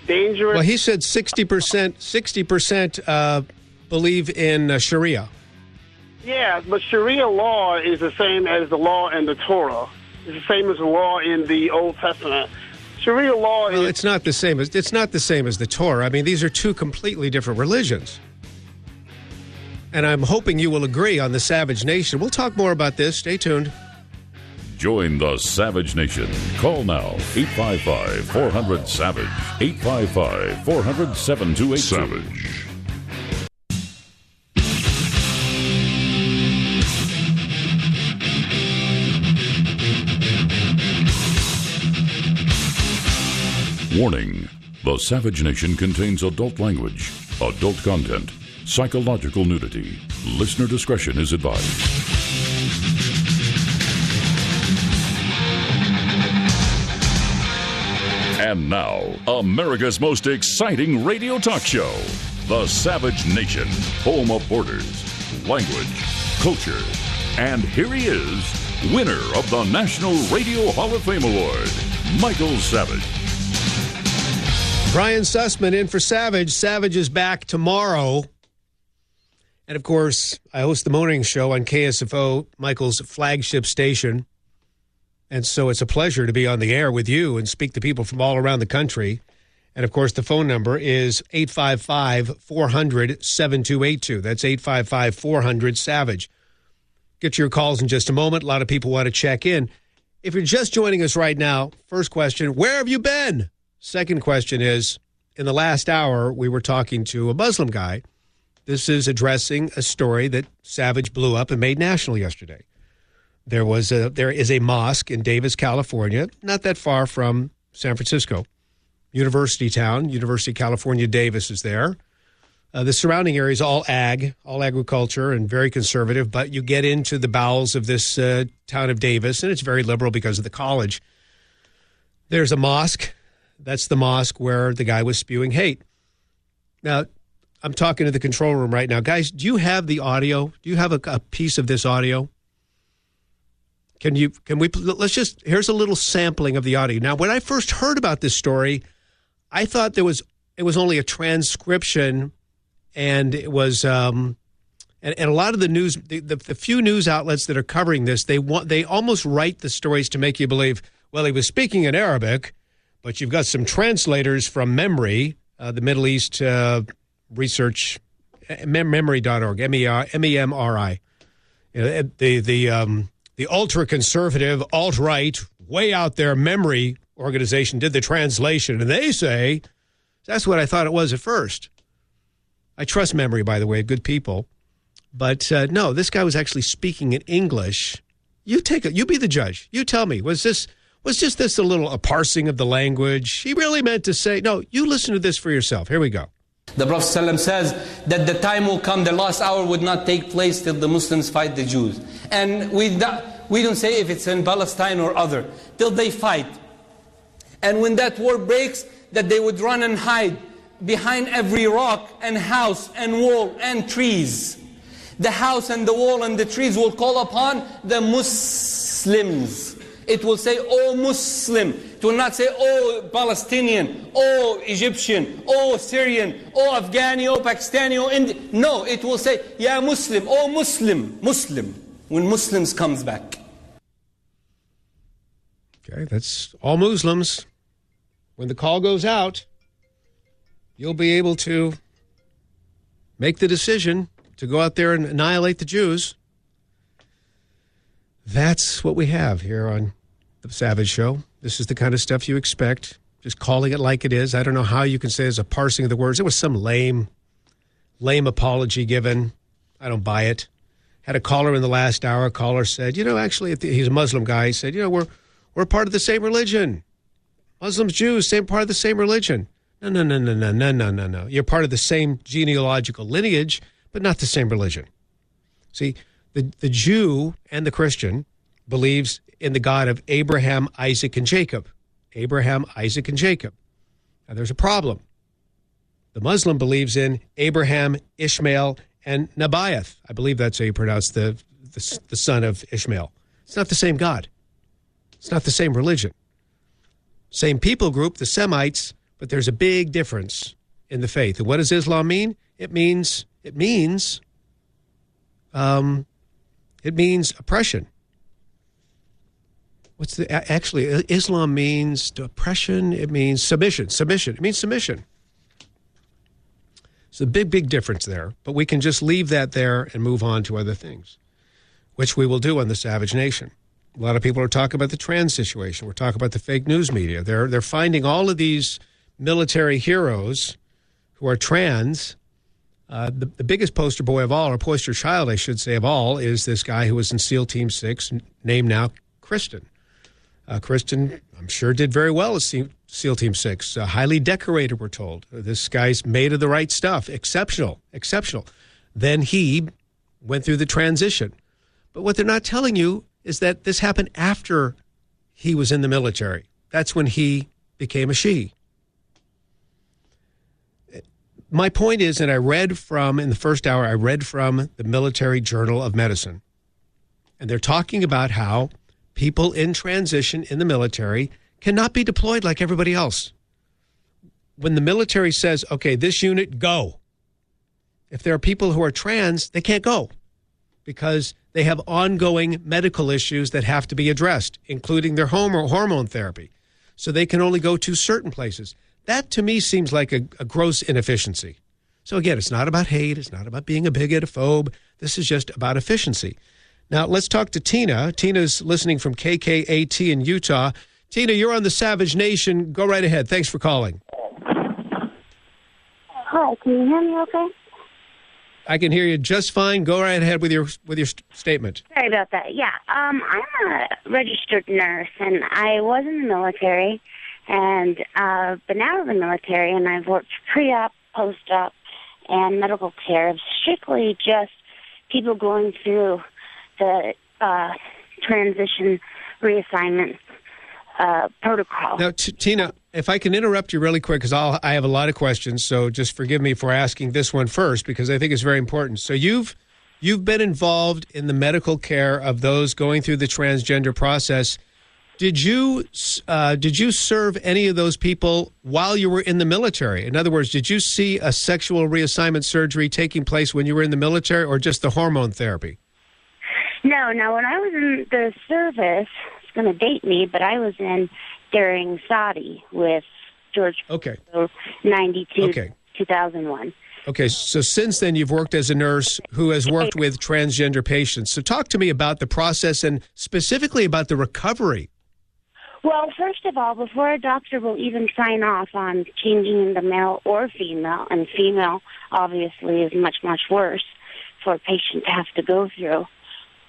dangerous. Well, he said 60% believe in Sharia. Yeah, but Sharia law is the same as the law in the Torah. It's the same as the law in the Old Testament. Sharia law Well, it's not the same as the Torah. I mean, these are two completely different religions. And I'm hoping you will agree on the Savage Nation. We'll talk more about this. Stay tuned. Join the Savage Nation. Call now, 855-400-SAVAGE, 855-400-7282. Savage. Warning, the Savage Nation contains adult language, adult content, psychological nudity. Listener discretion is advised. And now, America's most exciting radio talk show, The Savage Nation, home of borders, language, culture. And here he is, winner of the National Radio Hall of Fame Award, Michael Savage. Brian Sussman in for Savage. Savage is back tomorrow. And, of course, I host the morning show on KSFO, Michael's flagship station. And so it's a pleasure to be on the air with you and speak to people from all around the country. And, of course, the phone number is 855-400-7282. That's 855-400-SAVAGE. Get your calls in just a moment. A lot of people want to check in. If you're just joining us right now, first question, where have you been? Second question is, in the last hour, we were talking to a Muslim guy. This is addressing a story that Savage blew up and made national yesterday. There is a mosque in Davis, California, not that far from San Francisco. University town, University of California, Davis is there. The surrounding area is all agriculture, and very conservative, but you get into the bowels of this town of Davis, and it's very liberal because of the college. There's a mosque. That's the mosque where the guy was spewing hate. Now, I'm talking to the control room right now. Guys, do you have the audio? Do you have a piece of this audio? Here's a little sampling of the audio. Now, when I first heard about this story, I thought it was only a transcription, and it was, and a lot of the news, the few news outlets that are covering this, they almost write the stories to make you believe, well, he was speaking in Arabic, but you've got some translators from memory, the Middle East research, memory.org, MEMRI. The ultra-conservative, alt-right, way out there memory organization did the translation, and they say, that's what I thought it was at first. I trust memory, by the way, good people. But no, this guy was actually speaking in English. You be the judge. You tell me, was this a parsing of the language? He really meant to say, no, you listen to this for yourself. Here we go. The Prophet ﷺ says that the time will come, the last hour would not take place till the Muslims fight the Jews. And we don't say if it's in Palestine or other, till they fight. And when that war breaks, that they would run and hide behind every rock and house and wall and trees. The house and the wall and the trees will call upon the Muslims. It will say, "Oh Muslim." It will not say, "Oh Palestinian," "Oh Egyptian," "Oh Syrian," "Oh Afghani," "Oh Pakistani," "Oh Indian." No, it will say, "Ya Muslim," "Oh Muslim," Muslim, when Muslims comes back. Okay, that's all Muslims. When the call goes out, you'll be able to make the decision to go out there and annihilate the Jews. That's what we have here on The Savage Show. This is the kind of stuff you expect. Just calling it like it is. I don't know how you can say there's a parsing of the words. It was some lame apology given. I don't buy it. Had a caller in the last hour. A caller said, actually, he's a Muslim guy. He said, we're part of the same religion. Muslims, Jews, same part of the same religion. No. You're part of the same genealogical lineage, but not the same religion. See, the Jew and the Christian believes in the God of Abraham, Isaac, and Jacob. Abraham, Isaac, and Jacob. Now, there's a problem. The Muslim believes in Abraham, Ishmael, and Nebaioth. I believe that's how you pronounce the son of Ishmael. It's not the same God. It's not the same religion. Same people group, the Semites, but there's a big difference in the faith. And what does Islam mean? It means oppression. Actually, Islam means oppression. It means submission. It means submission. It's a big difference there. But we can just leave that there and move on to other things, which we will do on the Savage Nation. A lot of people are talking about the trans situation. We're talking about the fake news media. They're finding all of these military heroes who are trans. The biggest poster boy of all, or poster child, I should say, of all, is this guy who was in SEAL Team 6, named now Kristen. Kristen, I'm sure, did very well as SEAL Team 6. Highly decorated, we're told. This guy's made of the right stuff. Exceptional. Then he went through the transition. But what they're not telling you is that this happened after he was in the military. That's when he became a she. My point is, and I read from, in the first hour, I read from the Military Journal of Medicine. And they're talking about how people in transition in the military cannot be deployed like everybody else. When the military says, okay, this unit, go. If there are people who are trans, they can't go because they have ongoing medical issues that have to be addressed, including their hormone therapy. So they can only go to certain places. That, to me, seems like a gross inefficiency. So, again, it's not about hate. It's not about being a bigot, a phobe. This is just about efficiency. Now, let's talk to Tina. Tina's listening from KKAT in Utah. Tina, you're on the Savage Nation. Go right ahead. Thanks for calling. Hi, can you hear me okay? I can hear you just fine. Go right ahead with your statement. Sorry about that. Yeah, I'm a registered nurse, and I was in the military, and been out of the military, and I've worked pre-op, post-op, and medical care of strictly just people going through the transition reassignment protocol. Now, Tina, if I can interrupt you really quick, because I have a lot of questions, so just forgive me for asking this one first, because I think it's very important. So you've been involved in the medical care of those going through the transgender process. Did you serve any of those people while you were in the military? In other words, did you see a sexual reassignment surgery taking place when you were in the military, or just the hormone therapy? No, when I was in the service, it's going to date me, but I was in during Saudi with George. Okay. 92, 2001. Okay, so since then you've worked as a nurse who has worked with transgender patients. So talk to me about the process and specifically about the recovery. Well, first of all, before a doctor will even sign off on changing into male or female, and female obviously is much, much worse for a patient to have to go through,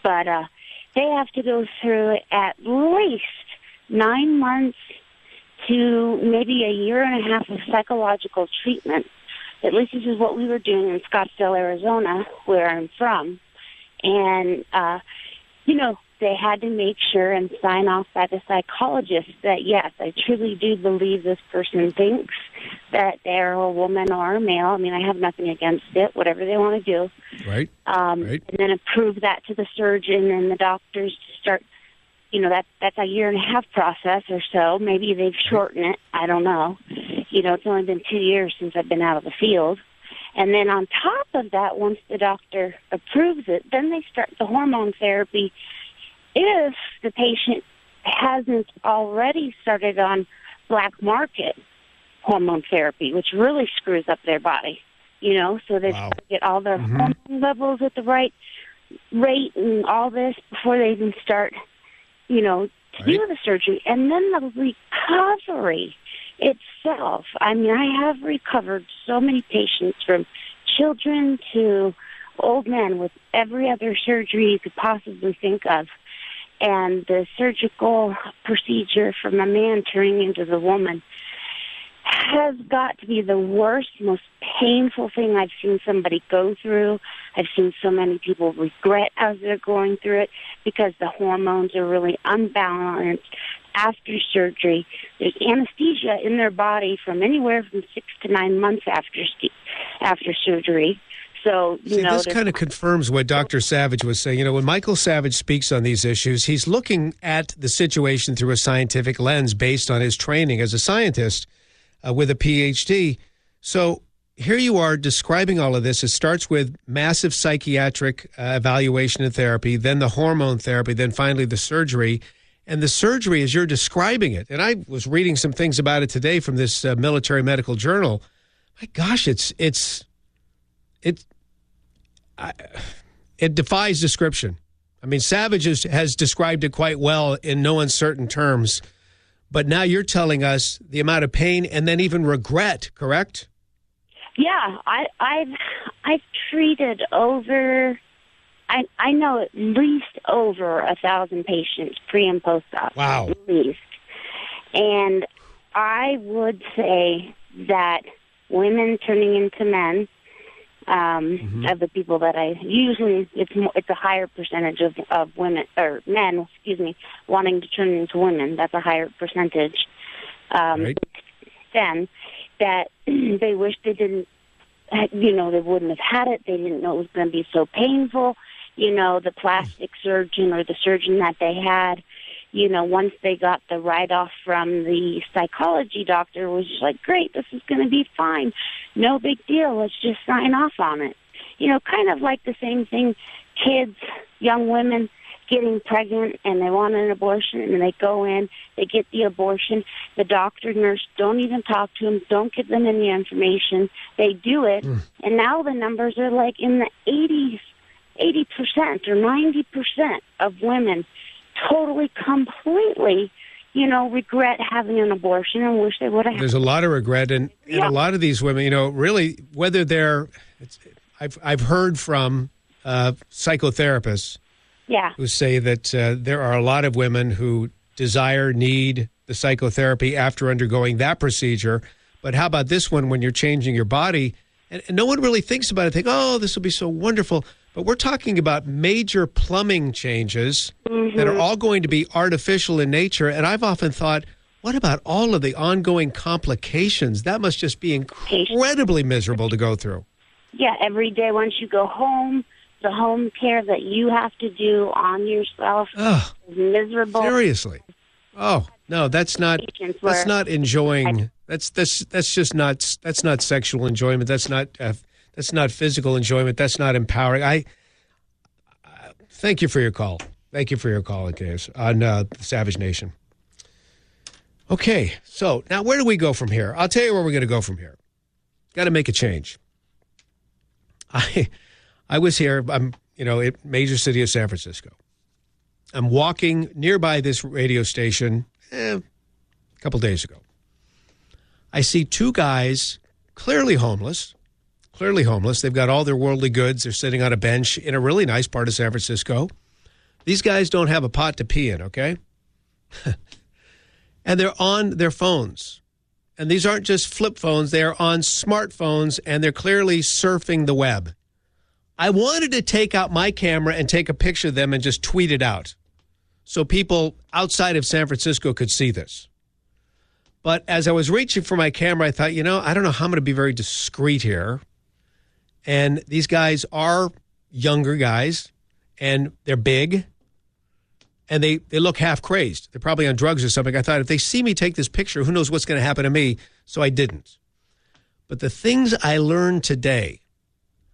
but they have to go through at least 9 months to maybe a year and a half of psychological treatment. At least this is what we were doing in Scottsdale, Arizona, where I'm from. And, they had to make sure and sign off by the psychologist that, yes, I truly do believe this person thinks that they're a woman or a male. I mean, I have nothing against it, whatever they want to do. Right. And then approve that to the surgeon and the doctors to start, that's a year and a half process or so. Maybe they've shortened it. I don't know. It's only been 2 years since I've been out of the field. And then on top of that, once the doctor approves it, then they start the hormone therapy if the patient hasn't already started on black market hormone therapy, which really screws up their body, so they've got to get all their hormone levels at the right rate and all this before they even start, to do the surgery. And then the recovery itself. I mean, I have recovered so many patients, from children to old men, with every other surgery you could possibly think of. And the surgical procedure from a man turning into the woman has got to be the worst, most painful thing I've seen somebody go through. I've seen so many people regret as they're going through it because the hormones are really unbalanced after surgery. There's anesthesia in their body from anywhere from 6 to 9 months after surgery. So, See, this kind of confirms what Dr. Savage was saying. You know, when Michael Savage speaks on these issues, he's looking at the situation through a scientific lens based on his training as a scientist with a PhD. So here you are describing all of this. It starts with massive psychiatric evaluation and therapy, then the hormone therapy, then finally the surgery. And the surgery, as you're describing it, and I was reading some things about it today from this military medical journal. My gosh, it defies description. I mean, Savage has described it quite well in no uncertain terms. But now you're telling us the amount of pain and then even regret, correct? Yeah, I've treated over. I know at least over 1,000 patients pre and post op. Wow. At least. And I would say that women turning into men, of the people that I usually, it's a higher percentage of women or men, wanting to turn into women. That's a higher percentage. Right. Then that they wish they didn't, they wouldn't have had it. They didn't know it was going to be so painful. The plastic surgeon or the surgeon that they had, once they got the write-off from the psychology doctor, was just like, great, this is going to be fine. No big deal. Let's just sign off on it. Kind of like the same thing, kids, young women getting pregnant and they want an abortion and they go in, they get the abortion. The doctor, nurse don't even talk to them, don't give them any information. They do it. And now the numbers are like in the 80% or 90% of women totally, completely, regret having an abortion and wish they would have. There's a lot of regret, and a lot of these women, really, whether they're, I've heard from psychotherapists who say that there are a lot of women who need the psychotherapy after undergoing that procedure. But how about this one when you're changing your body? And no one really thinks about it. Think, oh, this will be so wonderful. But we're talking about major plumbing changes that are all going to be artificial in nature. And I've often thought, what about all of the ongoing complications? That must just be incredibly miserable to go through. Yeah, every day once you go home, the home care that you have to do on yourself is miserable. Seriously. Oh, no, that's not enjoying. That's just not, that's not sexual enjoyment. That's not physical enjoyment. That's not empowering. I thank you for your call. Thank you for your call, on the Savage Nation. Okay, so now where do we go from here? I'll tell you where we're going to go from here. Got to make a change. I was here. I'm in major city of San Francisco. I'm walking nearby this radio station a couple days ago. I see two guys clearly homeless. They've got all their worldly goods. They're sitting on a bench in a really nice part of San Francisco. These guys don't have a pot to pee in, okay? And they're on their phones. And these aren't just flip phones. They are on smartphones, and they're clearly surfing the web. I wanted to take out my camera and take a picture of them and just tweet it out so people outside of San Francisco could see this. But as I was reaching for my camera, I thought, I don't know how I'm going to be very discreet here. And these guys are younger guys, and they're big, and they look half crazed. They're probably on drugs or something. I thought, if they see me take this picture, who knows what's going to happen to me? So I didn't. But the things I learned today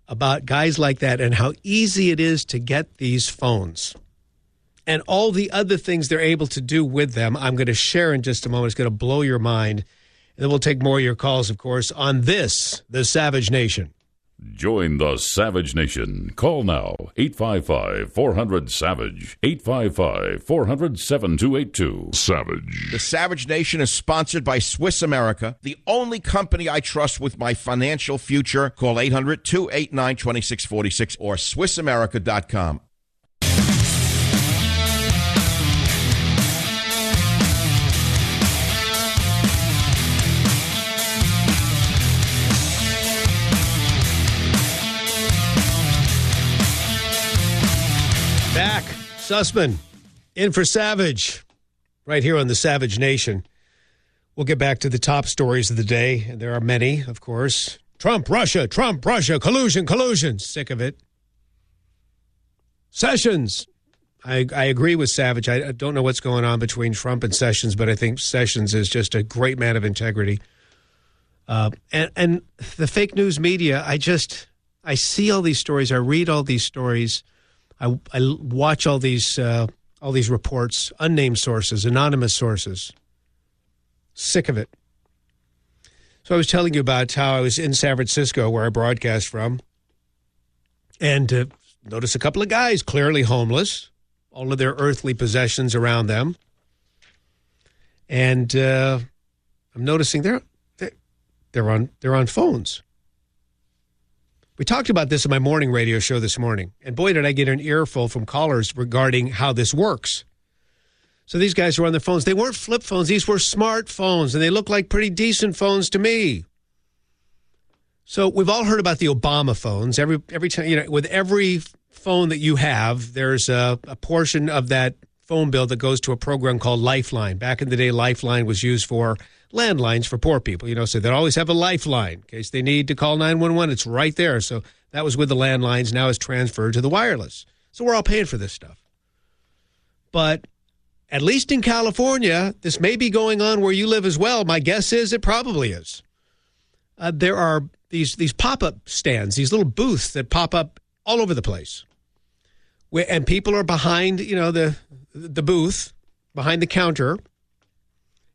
about guys like that and how easy it is to get these phones and all the other things they're able to do with them, I'm going to share in just a moment. It's going to blow your mind. And then we'll take more of your calls, of course, on this, The Savage Nation. Join the Savage Nation. Call now, 855-400-SAVAGE, 855-400-7282. Savage. The Savage Nation is sponsored by Swiss America, the only company I trust with my financial future. Call 800-289-2646 or SwissAmerica.com. Back. Sussman in for Savage right here on the Savage Nation. We'll get back to the top stories of the day, and there are many, of course. Trump, Russia, collusion. Sick of it. Sessions. I agree with Savage. I don't know what's going on between Trump and Sessions, but I think Sessions is just a great man of integrity. And the fake news media, I see all these stories. I read all these stories. I watch all these reports, unnamed sources, anonymous sources. Sick of it. So I was telling you about how I was in San Francisco, where I broadcast from, and noticed a couple of guys clearly homeless, all of their earthly possessions around them, and I'm noticing they're on phones. We talked about this in my morning radio show this morning, and boy, did I get an earful from callers regarding how this works. So these guys were on their phones. They weren't flip phones. These were smartphones, and they look like pretty decent phones to me. So we've all heard about the Obama phones. Every time, with every phone that you have, there's a portion of that phone bill that goes to a program called Lifeline. Back in the day, Lifeline was used for landlines for poor people, so they always have a lifeline in case they need to call 911. It's right there. So that was with the landlines. Now it's transferred to the wireless. So we're all paying for this stuff. But at least in California, this may be going on where you live as well. My guess is it probably is. There are these pop-up stands, these little booths that pop up all over the place. And people are behind, the booth, behind the counter,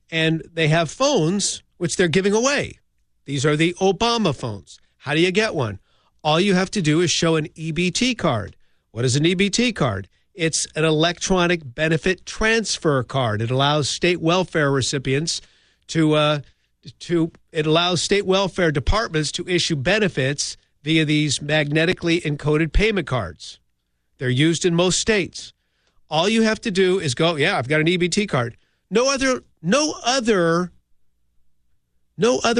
and they have phones, which they're giving away. These are the Obama phones. How do you get one? All you have to do is show an EBT card. What is an EBT card? It's an electronic benefit transfer card. It allows state welfare recipients it allows state welfare departments to issue benefits via these magnetically encoded payment cards. They're used in most states. All you have to do is go, I've got an EBT card. No other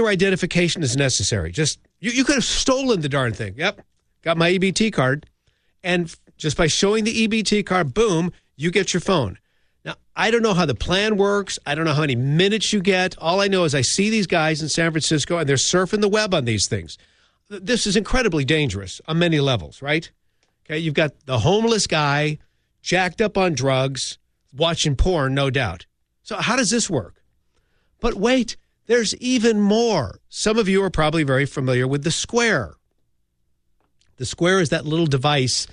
identification is necessary. Just you could have stolen the darn thing. Yep, got my EBT card, and just by showing the EBT card, boom, you get your phone. Now, I don't know how the plan works. I don't know how many minutes you get. All I know is I see these guys in San Francisco, and they're surfing the web on these things. This is incredibly dangerous on many levels, right? Okay, you've got the homeless guy jacked up on drugs, watching porn, no doubt. So how does this work? But wait, there's even more. Some of you are probably very familiar with the Square. The Square is that little device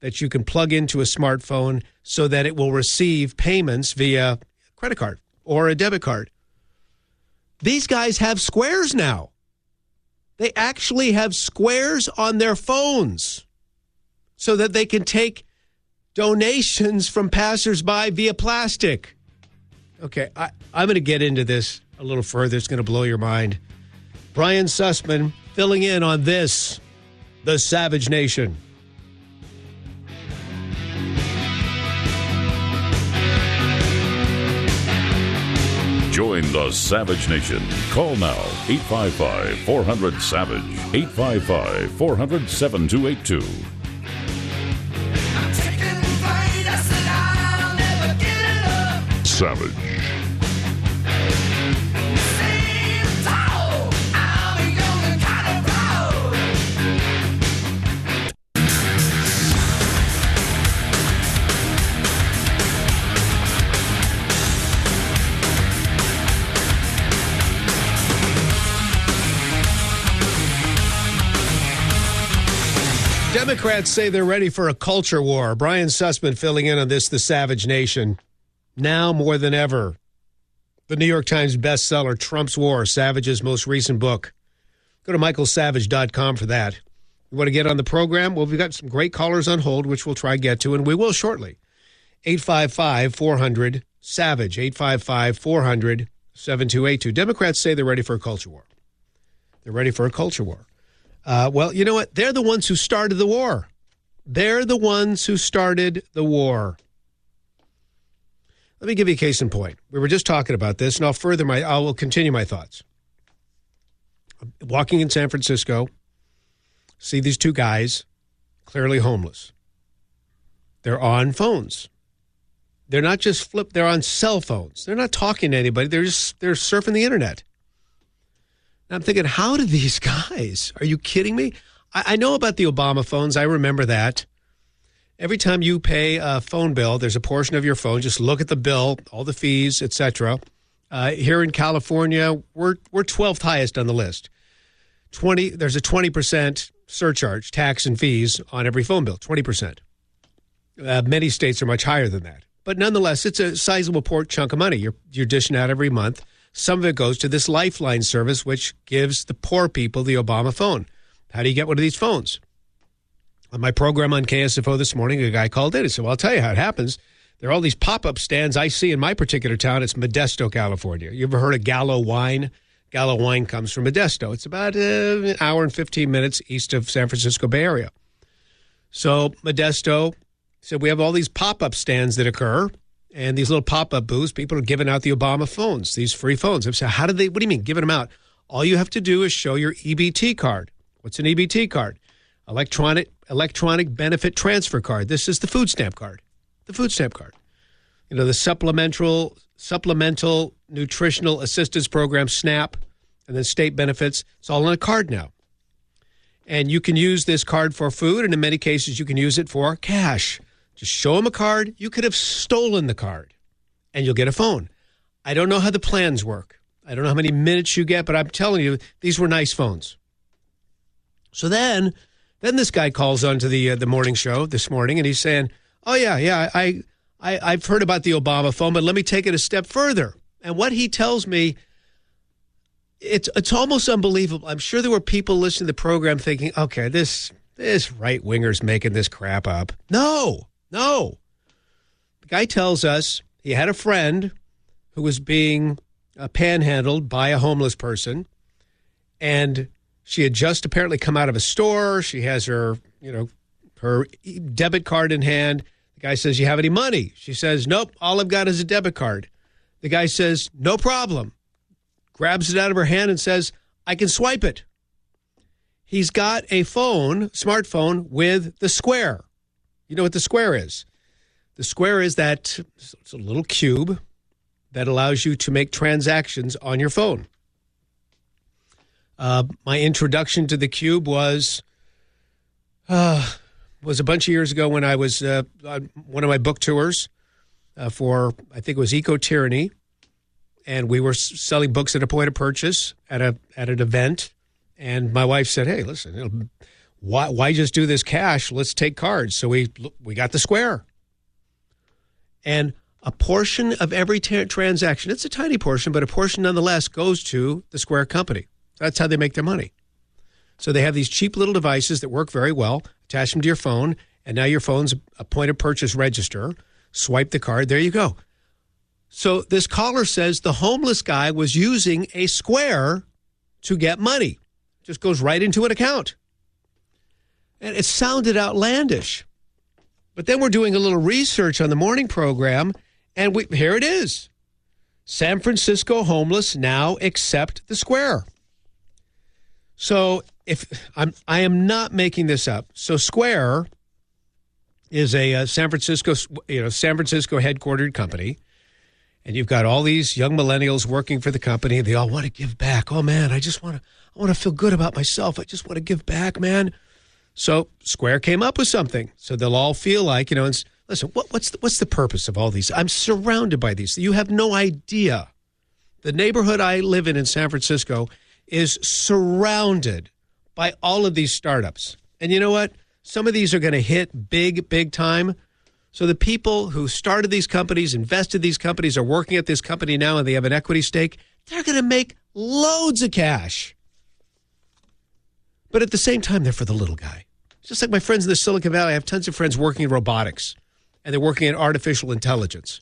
that you can plug into a smartphone so that it will receive payments via a credit card or a debit card. These guys have Squares now. They actually have Squares on their phones so that they can take donations from passersby via plastic. Okay, I'm going to get into this a little further. It's going to blow your mind. Brian Sussman filling in on this, The Savage Nation. Join the Savage Nation. Call now, 855-400-SAVAGE, 855-400-7282. Savage. Democrats say they're ready for a culture war. Brian Sussman filling in on this, The Savage Nation. Now more than ever, the New York Times bestseller, Trump's War, Savage's most recent book. Go to michaelsavage.com for that. You want to get on the program? Well, we've got some great callers on hold, which we'll try to get to, and we will shortly. 855-400-SAVAGE, 855-400-7282. Democrats say they're ready for a culture war. They're ready for a culture war. Well, you know what? They're the ones who started the war. They're the ones who started the war. Let me give you a case in point. We were just talking about this, and I will continue my thoughts. I'm walking in San Francisco, see these two guys, clearly homeless. They're on phones. They're not just they're on cell phones. They're not talking to anybody. They're surfing the internet. And I'm thinking, how do these guys? Are you kidding me? I know about the Obama phones. I remember that. Every time you pay a phone bill, there's a portion of your phone. Just look at the bill, all the fees, etc. Here in California, we're 12th highest on the list. There's a 20% surcharge, tax and fees on every phone bill, 20%. Many states are much higher than that. But nonetheless, it's a sizable chunk of money you're dishing out every month. Some of it goes to this Lifeline service, which gives the poor people the Obama phone. How do you get one of these phones? On my program on KSFO this morning, a guy called in and said, well, I'll tell you how it happens. There are all these pop-up stands I see in my particular town. It's Modesto, California. You ever heard of Gallo Wine? Gallo Wine comes from Modesto. It's about an hour and 15 minutes east of San Francisco Bay Area. So Modesto said, we have all these pop-up stands that occur, and these little pop-up booths, people are giving out the Obama phones, these free phones. I said, what do you mean, giving them out? All you have to do is show your EBT card. What's an EBT card? Electronic benefit transfer card. This is the food stamp card. The food stamp card. You know, the supplemental nutritional assistance program, SNAP, and then state benefits. It's all on a card now. And you can use this card for food, and in many cases you can use it for cash. Just show them a card. You could have stolen the card, and you'll get a phone. I don't know how the plans work. I don't know how many minutes you get, but I'm telling you, these were nice phones. So then this guy calls onto the morning show this morning, and he's saying, oh, yeah, I've heard about the Obama phone, but let me take it a step further. And what he tells me, it's almost unbelievable. I'm sure there were people listening to the program thinking, okay, this right-winger's making this crap up. No. The guy tells us he had a friend who was being panhandled by a homeless person, and she had just apparently come out of a store. She has her debit card in hand. The guy says, you have any money? She says, nope, all I've got is a debit card. The guy says, no problem. Grabs it out of her hand and says, I can swipe it. He's got a smartphone with the Square. You know what the Square is? The Square is it's a little cube that allows you to make transactions on your phone. My introduction to the cube was a bunch of years ago when I was on one of my book tours for, I think it was Eco-Tyranny, and we were selling books at a point of purchase at an event, and my wife said, hey, listen, why just do this cash? Let's take cards. So we got the Square. And a portion of every transaction, it's a tiny portion, but a portion nonetheless goes to the Square company. That's how they make their money. So they have these cheap little devices that work very well, attach them to your phone, and now your phone's a point of purchase register. Swipe the card, there you go. So this caller says the homeless guy was using a Square to get money. Just goes right into an account. And it sounded outlandish. But then we're doing a little research on the morning program, and here it is. San Francisco homeless now accept the Square. So I am not making this up. So Square is a San Francisco headquartered company, and you've got all these young millennials working for the company. They all want to give back. Oh man, I want to feel good about myself. I just want to give back, man. So Square came up with something, so they'll all feel like, and listen, what's the purpose of all these? I'm surrounded by these. You have no idea. The neighborhood I live in San Francisco is surrounded by all of these startups. And you know what? Some of these are going to hit big time. So the people who started these companies, invested these companies, are working at this company now, and they have an equity stake. They're going to make loads of cash. But at the same time, they're for the little guy. Just like my friends in the Silicon Valley, I have tons of friends working in robotics, and they're working in artificial intelligence.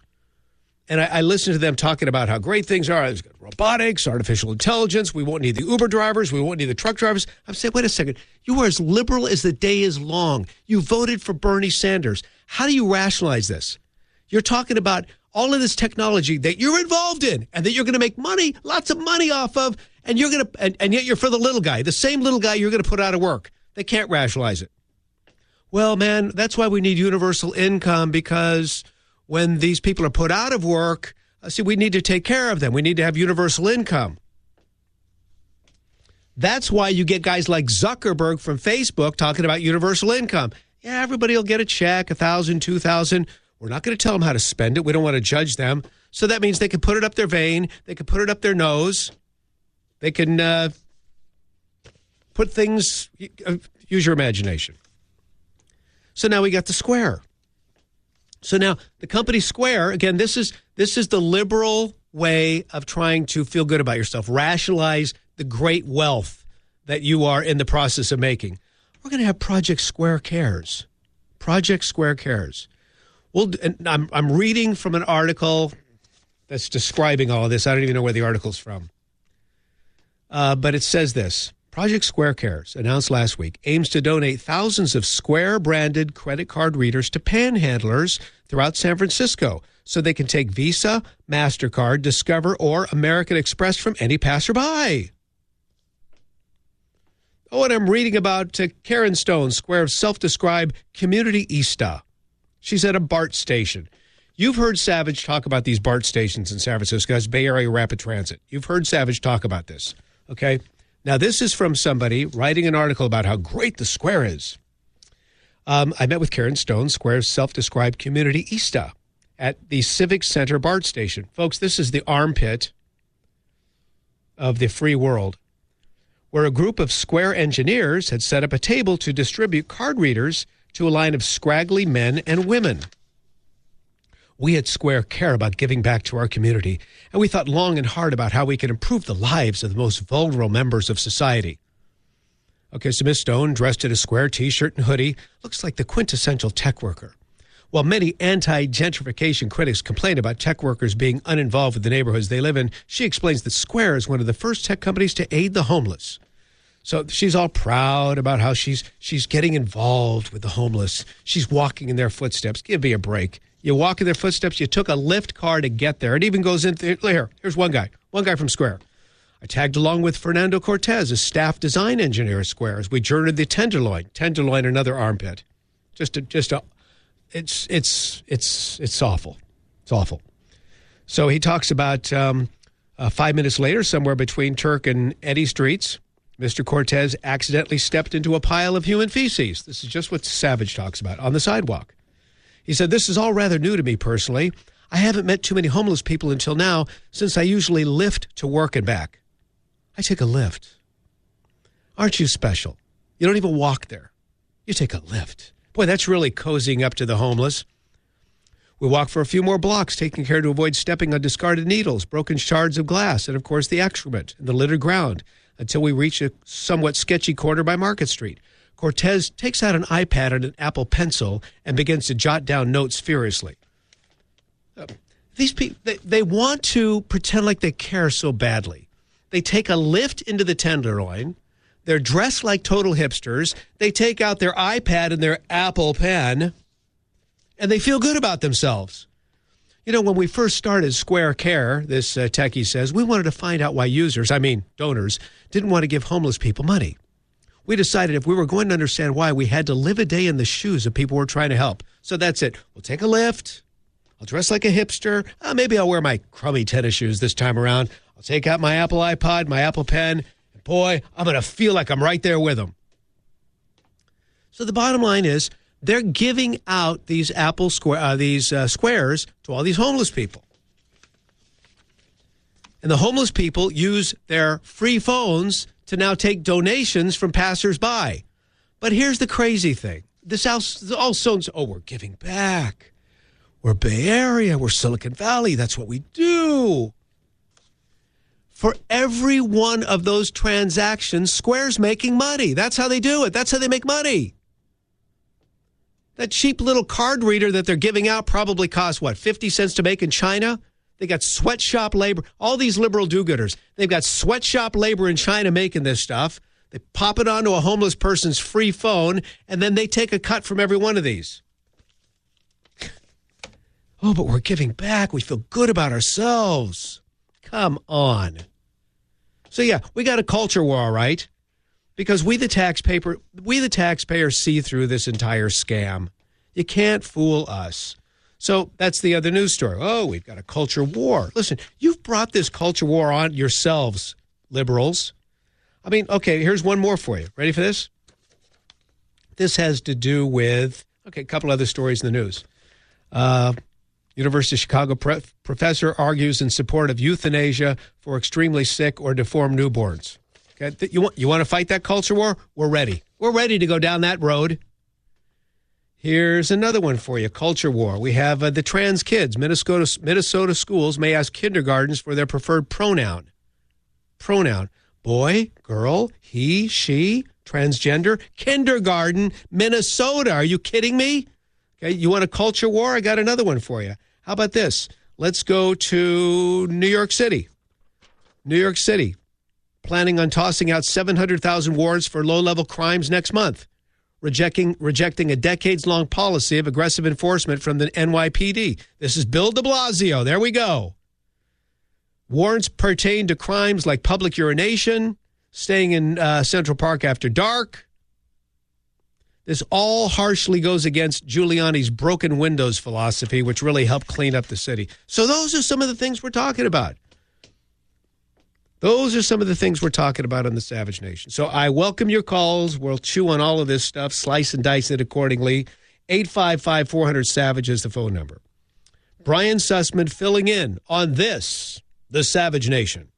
And I listen to them talking about how great things are. There's robotics, artificial intelligence. We won't need the Uber drivers. We won't need the truck drivers. I'm saying, wait a second. You are as liberal as the day is long. You voted for Bernie Sanders. How do you rationalize this? You're talking about all of this technology that you're involved in and that you're going to make money, lots of money off of, and you're going to, and yet you're for the little guy, the same little guy you're going to put out of work. They can't rationalize it. Well, man, that's why we need universal income, because when these people are put out of work, we need to take care of them. We need to have universal income. That's why you get guys like Zuckerberg from Facebook talking about universal income. Yeah, everybody will get a check, $1,000, $2,000. We're not going to tell them how to spend it. We don't want to judge them. So that means they can put it up their vein. They can put it up their nose. They can put things, use your imagination. So now we got the Square. So now the company Square, again, this is the liberal way of trying to feel good about yourself, rationalize the great wealth that you are in the process of making. We're going to have Project Square Cares. Project Square Cares. Well, and I'm reading from an article that's describing all of this. I don't even know where the article's from. But it says this. Project Square Cares, announced last week, aims to donate thousands of Square-branded credit card readers to panhandlers throughout San Francisco so they can take Visa, MasterCard, Discover, or American Express from any passerby. Oh, and I'm reading about Karen Stone, Square's self-described community-ista. She's at a BART station. You've heard Savage talk about these BART stations in San Francisco as Bay Area Rapid Transit. You've heard Savage talk about this, okay? Now, this is from somebody writing an article about how great the Square is. I met with Karen Stone, Square's self-described community-ista, at the Civic Center BART station. Folks, this is the armpit of the free world, where a group of Square engineers had set up a table to distribute card readers to a line of scraggly men and women. We at Square care about giving back to our community, and we thought long and hard about how we can improve the lives of the most vulnerable members of society. Okay, so Ms. Stone, dressed in a Square T-shirt and hoodie, looks like the quintessential tech worker. While many anti-gentrification critics complain about tech workers being uninvolved with the neighborhoods they live in, she explains that Square is one of the first tech companies to aid the homeless. So she's all proud about how she's getting involved with the homeless. She's walking in their footsteps. Give me a break. You walk in their footsteps. You took a Lyft car to get there. It even goes in here. Here's one guy from Square. I tagged along with Fernando Cortez, a staff design engineer at Square, as we journeyed the Tenderloin, another armpit. It's awful. It's awful. So he talks about 5 minutes later, somewhere between Turk and Eddy Streets, Mr. Cortez accidentally stepped into a pile of human feces. This is just what Savage talks about on the sidewalk. He said, "This is all rather new to me personally. I haven't met too many homeless people until now, since I usually lift to work and back. I take a lift. Aren't you special? You don't even walk there. You take a lift. Boy, that's really cozying up to the homeless. We walk for a few more blocks, taking care to avoid stepping on discarded needles, broken shards of glass, and, of course, the excrement and the littered ground, until we reach a somewhat sketchy corner by Market Street. Cortez takes out an iPad and an Apple Pencil and begins to jot down notes furiously." These people, they want to pretend like they care so badly. They take a lift into the Tenderloin. They're dressed like total hipsters. They take out their iPad and their Apple Pen, and they feel good about themselves. You know, when we first started Square Care, this techie says, we wanted to find out why donors, didn't want to give homeless people money. We decided if we were going to understand why, we had to live a day in the shoes of people we're trying to help. So that's it. We'll take a lift. I'll dress like a hipster. Maybe I'll wear my crummy tennis shoes this time around. I'll take out my Apple iPod, my Apple Pen. And boy, I'm going to feel like I'm right there with them. So the bottom line is they're giving out these squares to all these homeless people. And the homeless people use their free phones to now take donations from passersby. But here's the crazy thing. This all sounds, we're giving back. We're Bay Area. We're Silicon Valley. That's what we do. For every one of those transactions, Square's making money. That's how they do it. That's how they make money. That cheap little card reader that they're giving out probably costs, 50 cents to make in China? They got sweatshop labor. All these liberal do-gooders, they've got sweatshop labor in China making this stuff. They pop it onto a homeless person's free phone, and then they take a cut from every one of these. But we're giving back. We feel good about ourselves. Come on. So, yeah, we got a culture war, all right? Because we the taxpayers see through this entire scam. You can't fool us. So that's the other news story. We've got a culture war. Listen, you've brought this culture war on yourselves, liberals. I mean, okay, here's one more for you. Ready for this? This has to do with, a couple other stories in the news. University of Chicago professor argues in support of euthanasia for extremely sick or deformed newborns. Okay, you want to fight that culture war? We're ready. We're ready to go down that road. Here's another one for you, culture war. We have the trans kids. Minnesota schools may ask kindergartens for their preferred pronoun. Boy, girl, he, she, transgender, kindergarten, Minnesota. Are you kidding me? Okay, you want a culture war? I got another one for you. How about this? Let's go to New York City. New York City, planning on tossing out 700,000 warrants for low-level crimes next month, rejecting a decades-long policy of aggressive enforcement from the NYPD. This is Bill de Blasio. There we go. Warrants pertain to crimes like public urination, staying in Central Park after dark. This all harshly goes against Giuliani's broken windows philosophy, which really helped clean up the city. So those are some of the things we're talking about. Those are some of the things we're talking about on the Savage Nation. So I welcome your calls. We'll chew on all of this stuff, slice and dice it accordingly. 855-400-SAVAGE is the phone number. Brian Sussman filling in on this, the Savage Nation.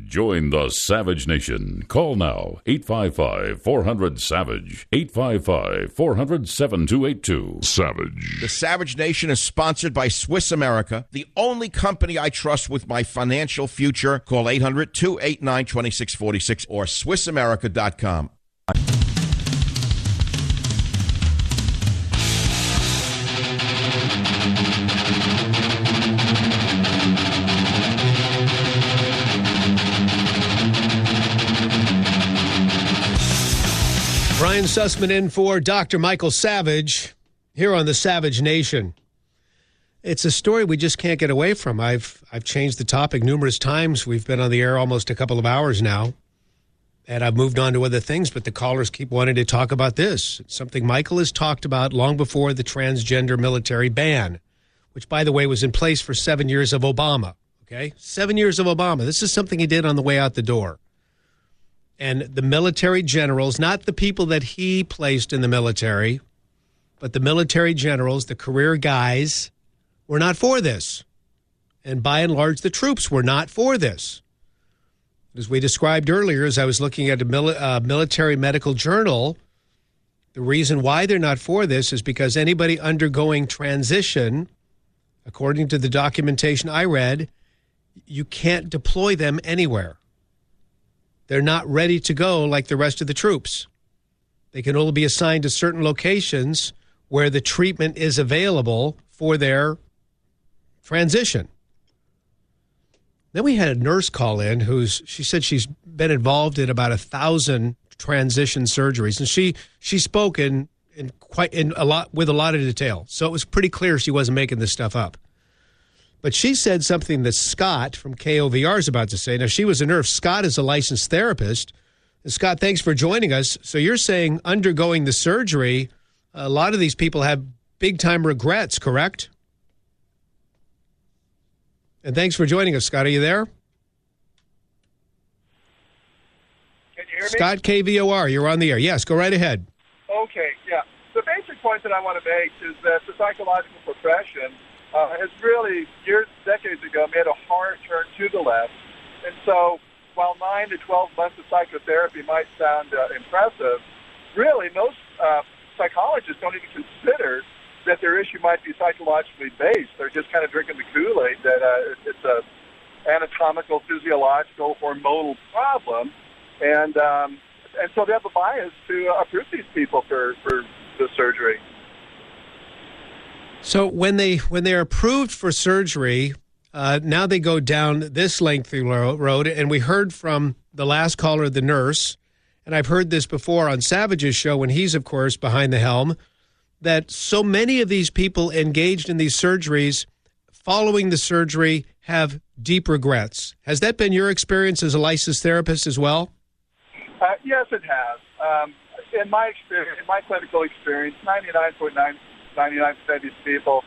Join the Savage Nation. Call now, 855-400-SAVAGE, 855-400-7282. Savage. The Savage Nation is sponsored by Swiss America, the only company I trust with my financial future. Call 800-289-2646 or SwissAmerica.com. Brian Sussman in for Dr. Michael Savage here on the Savage Nation. It's a story we just can't get away from. I've changed the topic numerous times. We've been on the air almost a couple of hours now, and I've moved on to other things, but the callers keep wanting to talk about this. It's something Michael has talked about long before the transgender military ban, which, by the way, was in place for 7 years of Obama. Okay? 7 years of Obama. This is something he did on the way out the door. And the military generals, not the people that he placed in the military, but the military generals, the career guys, were not for this. And by and large, the troops were not for this. As we described earlier, as I was looking at a military medical journal, the reason why they're not for this is because anybody undergoing transition, according to the documentation I read, you can't deploy them anywhere. They're not ready to go like the rest of the troops. They can only be assigned to certain locations where the treatment is available for their transition. Then we had a nurse call in she said she's been involved in about 1,000 transition surgeries, and she spoke with a lot of detail. So it was pretty clear she wasn't making this stuff up. But she said something that Scott from KOVR is about to say. Now, she was a nurse. Scott is a licensed therapist. And Scott, thanks for joining us. So you're saying undergoing the surgery, a lot of these people have big-time regrets, correct? And thanks for joining us, Scott. Are you there? Can you hear me? Scott, KVOR, you're on the air. Yes, go right ahead. Okay, yeah. The basic point that I want to make is that the psychological profession has really, decades ago, made a hard turn to the left. And so while 9 to 12 months of psychotherapy might sound impressive, really most psychologists don't even consider that their issue might be psychologically based. They're just kind of drinking the Kool-Aid that it's a anatomical, physiological, hormonal problem. And so they have a bias to approve these people for the surgery. So when they're approved for surgery, now they go down this lengthy road, and we heard from the last caller, the nurse, and I've heard this before on Savage's show when he's, of course, behind the helm, that so many of these people engaged in these surgeries following the surgery have deep regrets. Has that been your experience as a licensed therapist as well? Yes, it has. In my experience, in my clinical experience, 99.99% of these people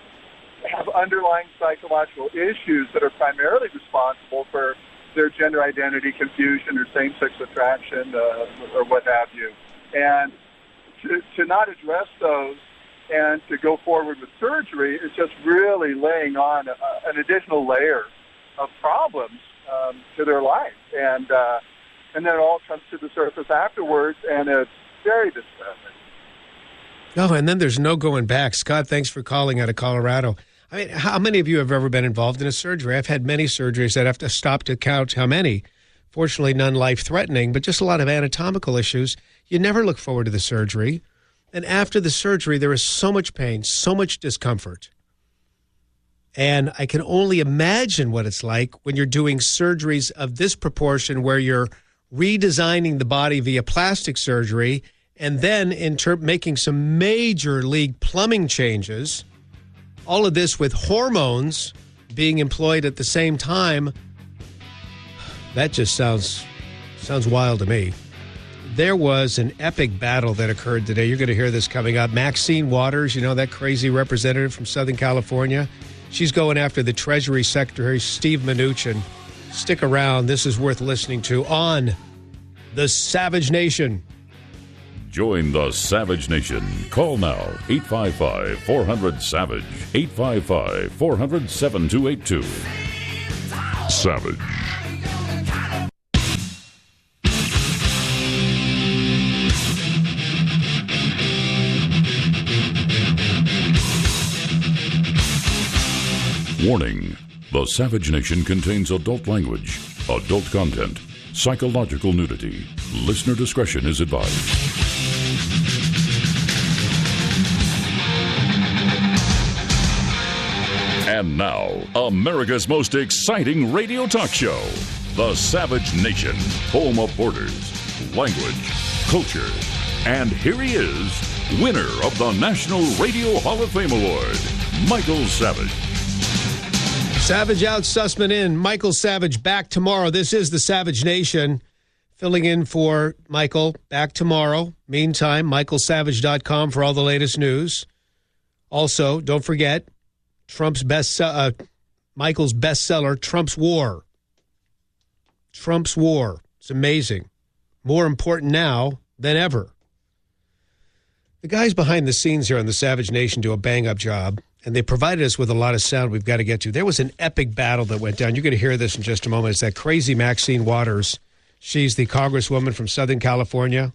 have underlying psychological issues that are primarily responsible for their gender identity confusion or same-sex attraction or what have you. And to not address those and to go forward with surgery is just really laying on an additional layer of problems to their life. And then it all comes to the surface afterwards, and it's very distressing. Oh, and then there's no going back. Scott, thanks for calling out of Colorado. I mean, how many of you have ever been involved in a surgery? I've had many surgeries that I have to stop to count how many. Fortunately, none life-threatening, but just a lot of anatomical issues. You never look forward to the surgery. And after the surgery, there is so much pain, so much discomfort. And I can only imagine what it's like when you're doing surgeries of this proportion where you're redesigning the body via plastic surgery and then making some major league plumbing changes. All of this with hormones being employed at the same time. That just sounds wild to me. There was an epic battle that occurred today. You're going to hear this coming up. Maxine Waters, you know, that crazy representative from Southern California. She's going after the Treasury Secretary, Steve Mnuchin. Stick around. This is worth listening to on The Savage Nation. Join the Savage Nation. Call now, 855-400-SAVAGE, 855-400-7282. Savage. Warning: The Savage Nation contains adult language, adult content, psychological nudity. Listener discretion is advised. And now, America's most exciting radio talk show, The Savage Nation, home of borders, language, culture. And here he is, winner of the National Radio Hall of Fame Award, Michael Savage. Savage out, Sussman in. Michael Savage back tomorrow. This is the Savage Nation. Filling in for Michael back tomorrow. Meantime, michaelsavage.com for all the latest news. Also, don't forget, Michael's bestseller, Trump's War. Trump's War. It's amazing. More important now than ever. The guys behind the scenes here on the Savage Nation do a bang-up job. And they provided us with a lot of sound we've got to get to. There was an epic battle that went down. You're going to hear this in just a moment. It's that crazy Maxine Waters. She's the congresswoman from Southern California,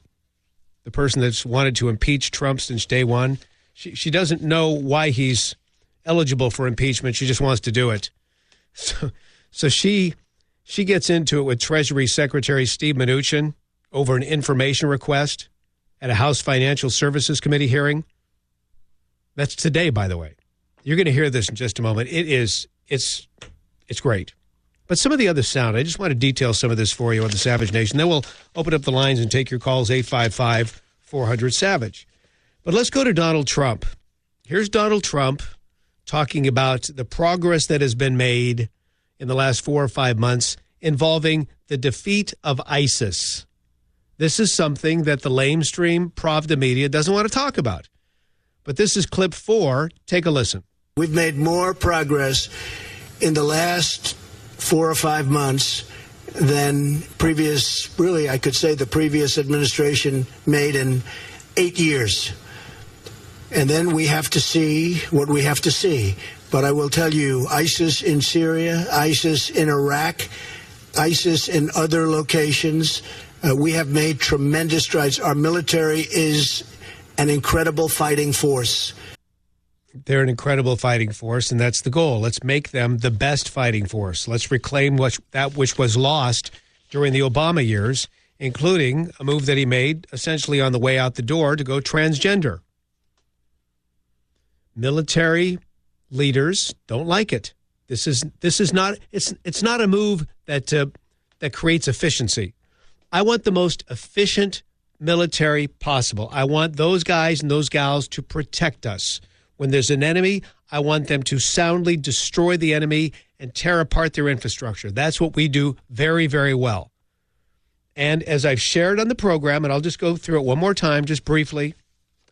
the person that's wanted to impeach Trump since day one. She doesn't know why he's eligible for impeachment. She just wants to do it. So she gets into it with Treasury Secretary Steve Mnuchin over an information request at a House Financial Services Committee hearing. That's today, by the way. You're going to hear this in just a moment. It's great. But some of the other sound, I just want to detail some of this for you on the Savage Nation. Then we'll open up the lines and take your calls, 855-400-SAVAGE. But let's go to Donald Trump. Here's Donald Trump talking about the progress that has been made in the last 4 or 5 months involving the defeat of ISIS. This is something that the lamestream Pravda media doesn't want to talk about. But this is clip 4. Take a listen. We've made more progress in the last 4 or 5 months than I could say the previous administration made in 8 years. And then we have to see what we have to see. But I will tell you, ISIS in Syria, ISIS in Iraq, ISIS in other locations, we have made tremendous strides. Our military is an incredible fighting force. They're an incredible fighting force, and that's the goal. Let's make them the best fighting force. Let's reclaim that which was lost during the Obama years, including a move that he made essentially on the way out the door to go transgender. Military leaders don't like it. This is not it's not a move that creates efficiency. I want the most efficient military possible. I want those guys and those gals to protect us. When there's an enemy, I want them to soundly destroy the enemy and tear apart their infrastructure. That's what we do very, very well. And as I've shared on the program, and I'll just go through it one more time, just briefly.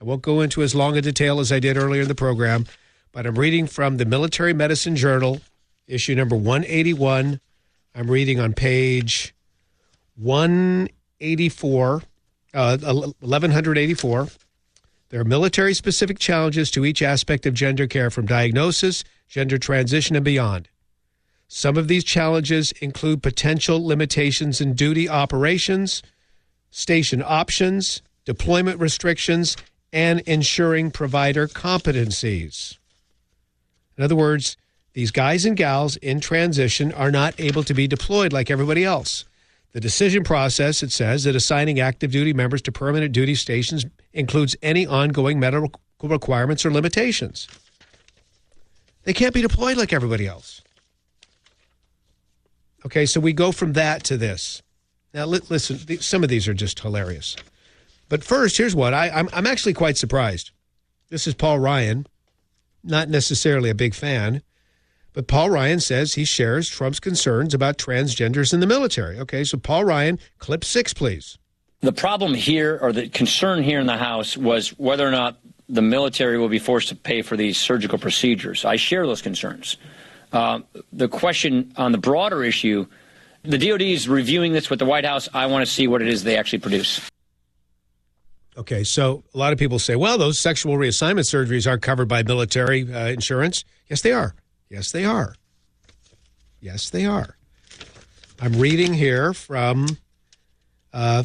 I won't go into as long a detail as I did earlier in the program, but I'm reading from the Military Medicine Journal, issue number 181. I'm reading on page 1184. There are military-specific challenges to each aspect of gender care, from diagnosis, gender transition, and beyond. Some of these challenges include potential limitations in duty operations, station options, deployment restrictions, and ensuring provider competencies. In other words, these guys and gals in transition are not able to be deployed like everybody else. The decision process, it says, that assigning active duty members to permanent duty stations includes any ongoing medical requirements or limitations. They can't be deployed like everybody else. Okay, so we go from that to this. Now, listen, some of these are just hilarious. But first, here's what. I'm actually quite surprised. This is Paul Ryan, not necessarily a big fan, but Paul Ryan says he shares Trump's concerns about transgenders in the military. Okay, so Paul Ryan, clip 6, please. The problem here, or the concern here in the House, was whether or not the military will be forced to pay for these surgical procedures. I share those concerns. The question on the broader issue, the DOD is reviewing this with the White House. I want to see what it is they actually produce. Okay, so a lot of people say, well, those sexual reassignment surgeries aren't covered by military insurance. Yes, they are. Yes, they are. Yes, they are. I'm reading here from TRICARE.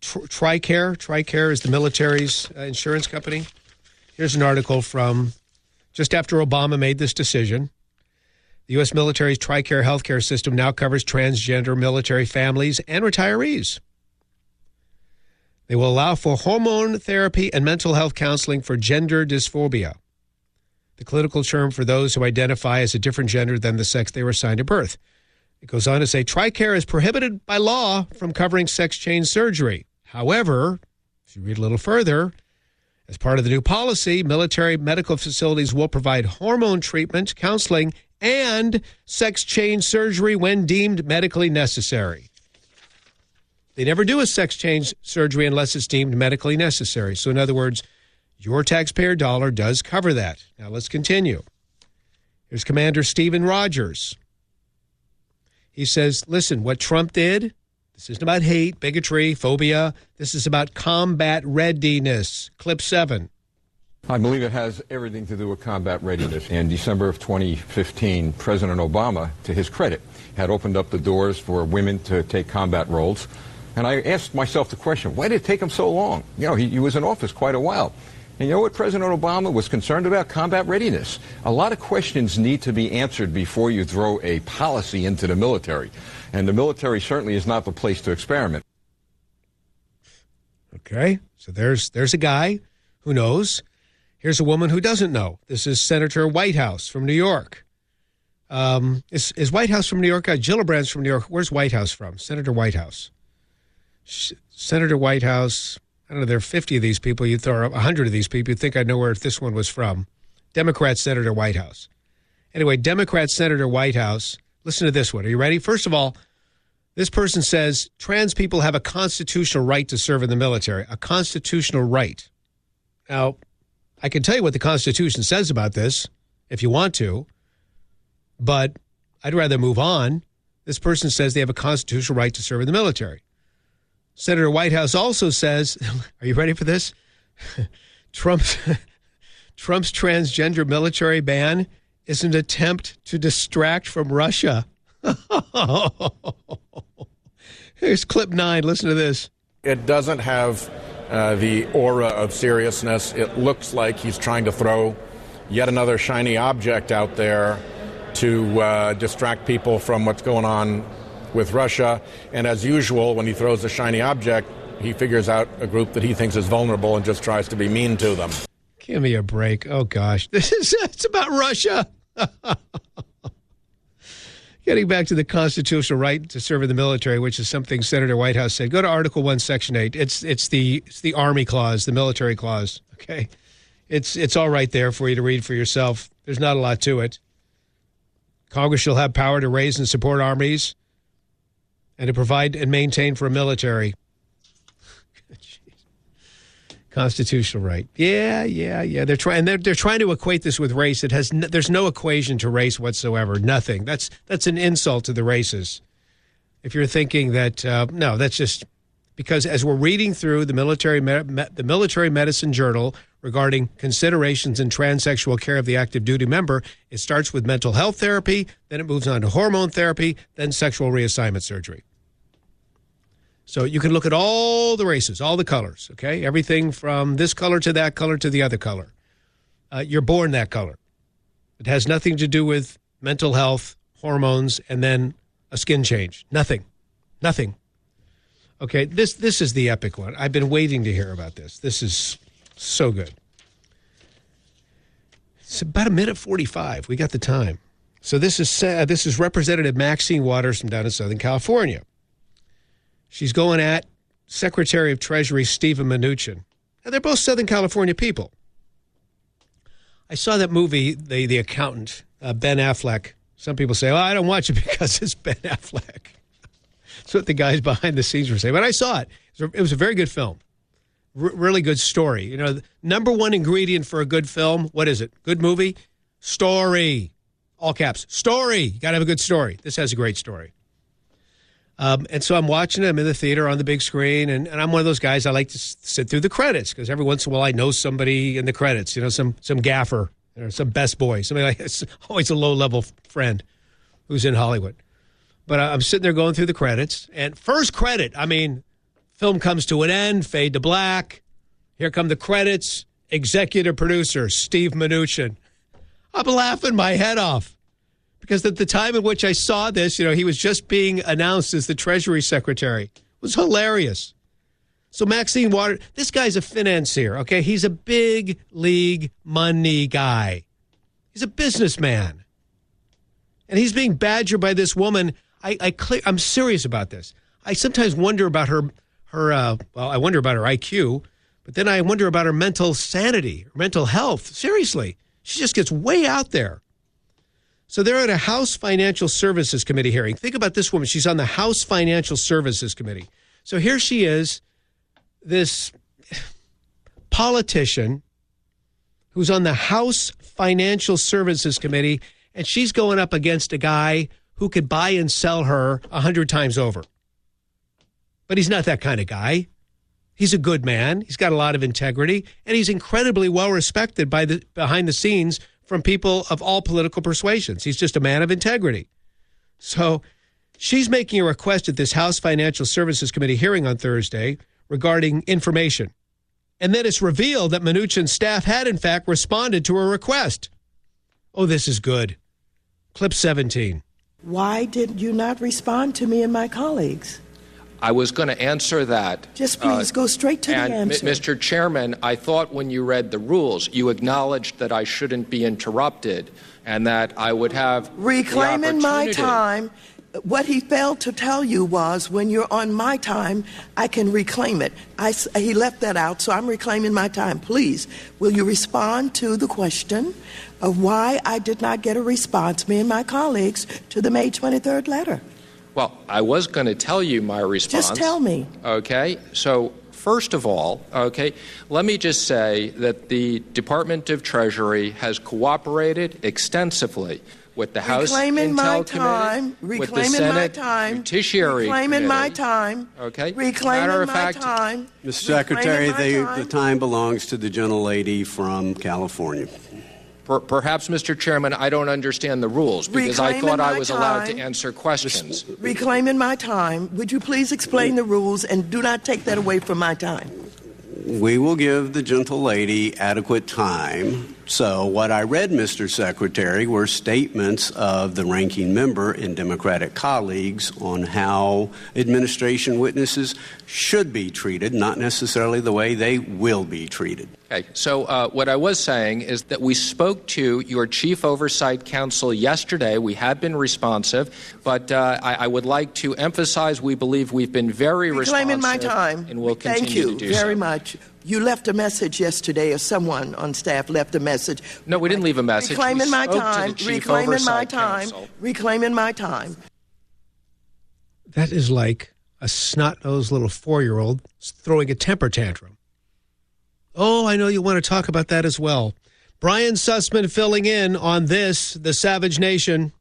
TRICARE is the military's insurance company. Here's an article from just after Obama made this decision. The U.S. military's TRICARE healthcare system now covers transgender military families and retirees. They will allow for hormone therapy and mental health counseling for gender dysphoria, the clinical term for those who identify as a different gender than the sex they were assigned at birth. It goes on to say, TRICARE is prohibited by law from covering sex change surgery. However, if you read a little further, as part of the new policy, military medical facilities will provide hormone treatment, counseling, and sex change surgery when deemed medically necessary. They never do a sex change surgery unless it's deemed medically necessary. So in other words, your taxpayer dollar does cover that. Now let's continue. Here's Commander Stephen Rogers. He says, listen, what Trump did, this isn't about hate, bigotry, phobia. This is about combat readiness. Clip 7. I believe it has everything to do with combat readiness. In December of 2015, President Obama, to his credit, had opened up the doors for women to take combat roles. And I asked myself the question, why did it take him so long? You know, he was in office quite a while. And you know what President Obama was concerned about? Combat readiness. A lot of questions need to be answered before you throw a policy into the military. And the military certainly is not the place to experiment. Okay, so there's a guy who knows. Here's a woman who doesn't know. This is Senator Whitehouse from New York. Is Whitehouse from New York? Gillibrand's from New York. Where's Whitehouse from? Senator Whitehouse. Senator Whitehouse. I don't know, there are 50 of these people. You'd throw 100 of these people. You'd think I'd know where this one was from. Democrat Senator Whitehouse. Anyway, Democrat Senator Whitehouse. Listen to this one. Are you ready? First of all, this person says trans people have a constitutional right to serve in the military. A constitutional right. Now, I can tell you what the Constitution says about this if you want to, but I'd rather move on. This person says they have a constitutional right to serve in the military. Senator Whitehouse also says, are you ready for this? Trump's transgender military ban is an attempt to distract from Russia. Here's clip 9. Listen to this. It doesn't have the aura of seriousness. It looks like he's trying to throw yet another shiny object out there to distract people from what's going on with Russia. And as usual, when he throws a shiny object, he figures out a group that he thinks is vulnerable and just tries to be mean to them. Give me a break. Oh, gosh. It's about Russia. Getting back to the constitutional right to serve in the military, which is something Senator Whitehouse said. Go to Article 1, Section 8. It's the Army clause, the military clause. Okay, it's all right there for you to read for yourself. There's not a lot to it. Congress shall have power to raise and support armies and to provide and maintain for a military. Constitutional right. Yeah. They're trying to equate this with race. There's no equation to race whatsoever. Nothing. That's an insult to the races. If you're thinking that, no, that's just because as we're reading through the military medicine journal regarding considerations in transsexual care of the active duty member, it starts with mental health therapy, then it moves on to hormone therapy, then sexual reassignment surgery. So you can look at all the races, all the colors, okay? Everything from this color to that color to the other color. You're born that color. It has nothing to do with mental health, hormones, and then a skin change. Nothing. Okay, this is the epic one. I've been waiting to hear about this. This is so good. It's about 1:45. We got the time. So this is Representative Maxine Waters from down in Southern California. She's going at Secretary of Treasury Steven Mnuchin. Now, they're both Southern California people. I saw that movie, The Accountant, Ben Affleck. Some people say, I don't watch it because it's Ben Affleck. That's what the guys behind the scenes were saying. But I saw it. It was a very good film. Really good story. You know, the number one ingredient for a good film, what is it? Good movie? Story. All caps. Story. You got to have a good story. This has a great story. And so I'm watching it. I'm in the theater on the big screen, and I'm one of those guys, I like to sit through the credits because every once in a while I know somebody in the credits, you know, some gaffer or some best boy, somebody like it's always a low-level friend who's in Hollywood. But I'm sitting there going through the credits, and first credit, I mean, film comes to an end, fade to black. Here come the credits. Executive producer, Steve Mnuchin. I'm laughing my head off. Because at the time in which I saw this, you know, he was just being announced as the Treasury Secretary. It was hilarious. So Maxine Waters, this guy's a financier, okay? He's a big league money guy. He's a businessman. And he's being badgered by this woman. I'm serious about this. I sometimes wonder about I wonder about her IQ, but then I wonder about her mental sanity, her mental health. Seriously. She just gets way out there. So they're at a House Financial Services Committee hearing. Think about this woman. She's on the House Financial Services Committee. So here she is, this politician who's on the House Financial Services Committee, and she's going up against a guy who could buy and sell her 100 times over. But he's not that kind of guy. He's a good man. He's got a lot of integrity, and he's incredibly well respected behind the scenes from people of all political persuasions. He's just a man of integrity. So she's making a request at this House Financial Services Committee hearing on Thursday regarding information. And then it's revealed that Mnuchin's staff had, in fact, responded to her request. Oh, this is good. Clip 17. Why did you not respond to me and my colleagues? I was going to answer that. Just please go straight to the answer. Mr. Chairman, I thought when you read the rules, you acknowledged that I shouldn't be interrupted and that I would have reclaiming my time. What he failed to tell you was when you're on my time, I can reclaim it. He left that out, so I'm reclaiming my time. Please, will you respond to the question of why I did not get a response, me and my colleagues, to the May 23rd letter? Well, I was going to tell you my response. Just tell me. Okay. So, first of all, okay, let me just say that the Department of Treasury has cooperated extensively with the House Intel Committee, with the Senate Judiciary Committee. Reclaiming my time. Okay. Reclaiming my time. Mr. Secretary, the time belongs to the gentlelady from California. Perhaps, Mr. Chairman, I don't understand the rules because I thought I was allowed to answer questions. Reclaiming my time. Would you please explain the rules and do not take that away from my time? We will give the gentlelady adequate time. So what I read, Mr. Secretary, were statements of the ranking member and Democratic colleagues on how administration witnesses should be treated, not necessarily the way they will be treated. Okay. So what I was saying is that we spoke to your Chief Oversight Counsel yesterday. We have been responsive, but I would like to emphasize we believe we've been very responsive. Reclaiming my time. And we'll continue to do so. Thank you very much. You left a message yesterday, or someone on staff left a message. No, we didn't leave a message. Reclaiming my time. Reclaiming my time. Reclaiming my time. That is like a snot-nosed little 4-year-old throwing a temper tantrum. Oh, I know you want to talk about that as well. Brian Sussman filling in on this, the Savage Nation.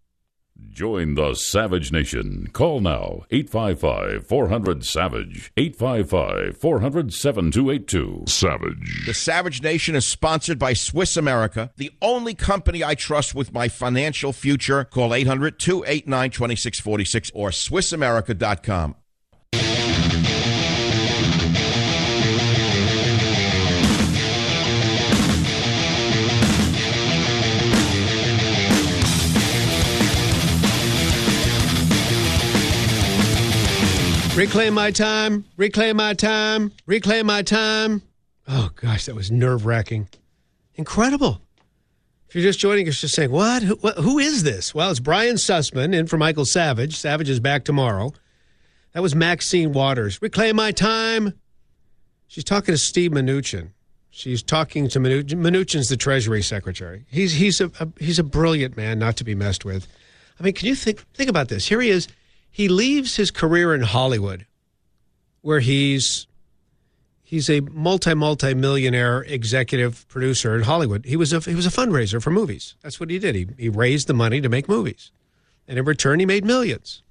Join the Savage Nation. Call now, 855-400-SAVAGE, 855-400-7282. Savage. The Savage Nation is sponsored by Swiss America, the only company I trust with my financial future. Call 800-289-2646 or SwissAmerica.com. Reclaim my time, reclaim my time, reclaim my time. Oh, gosh, that was nerve-wracking. Incredible. If you're just joining us, just saying, what? Who is this? Well, it's Brian Sussman in for Michael Savage. Savage is back tomorrow. That was Maxine Waters. Reclaim my time. She's talking to Steve Mnuchin. She's talking to Mnuchin. Mnuchin's the Treasury Secretary. He's a brilliant man not to be messed with. I mean, can you think about this? Here he is. He leaves his career in Hollywood, where he's a multi-millionaire executive producer in Hollywood. He was a fundraiser for movies. That's what he did. He raised the money to make movies, and in return, he made millions.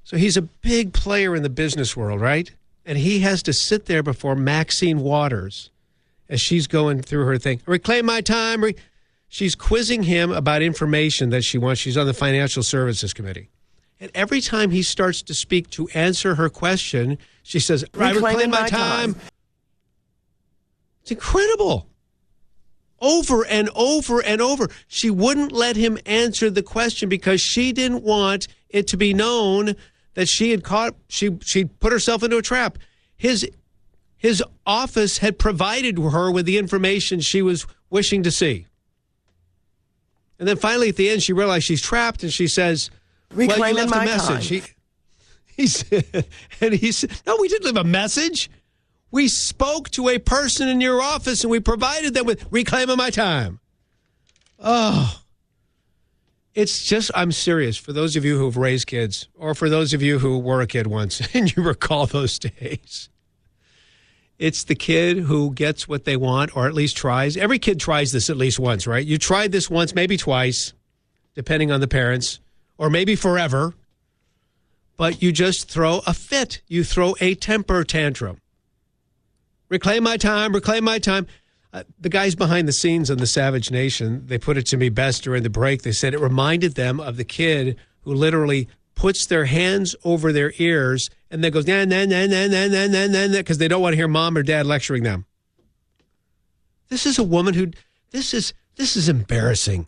So he's a big player in the business world, right? And he has to sit there before Maxine Waters as she's going through her thing. Reclaim my time. She's quizzing him about information that she wants. She's on the Financial Services Committee. And every time he starts to speak to answer her question, she says, reclaim my time. It's incredible. Over and over and over. She wouldn't let him answer the question because she didn't want it to be known that she put herself into a trap. His office had provided her with the information she was wishing to see. And then finally at the end, she realized she's trapped and she says, reclaiming well, you left my a message. time. He said, no, we didn't leave a message. We spoke to a person in your office and we provided them with reclaiming my time. Oh, it's just, I'm serious. For those of you who've raised kids, or for those of you who were a kid once and you recall those days, it's the kid who gets what they want, or at least tries. Every kid tries this at least once, right? You tried this once, maybe twice, depending on the parents. Or maybe forever, but you just throw a fit. You throw a temper tantrum. Reclaim my time, reclaim my time. The guys behind the scenes on the Savage Nation, they put it to me best during the break. They said it reminded them of the kid who literally puts their hands over their ears and then goes, nah, nah, nah, nah, nah, nah, nah, nah, because they don't want to hear mom or dad lecturing them. This is a woman who, this is embarrassing.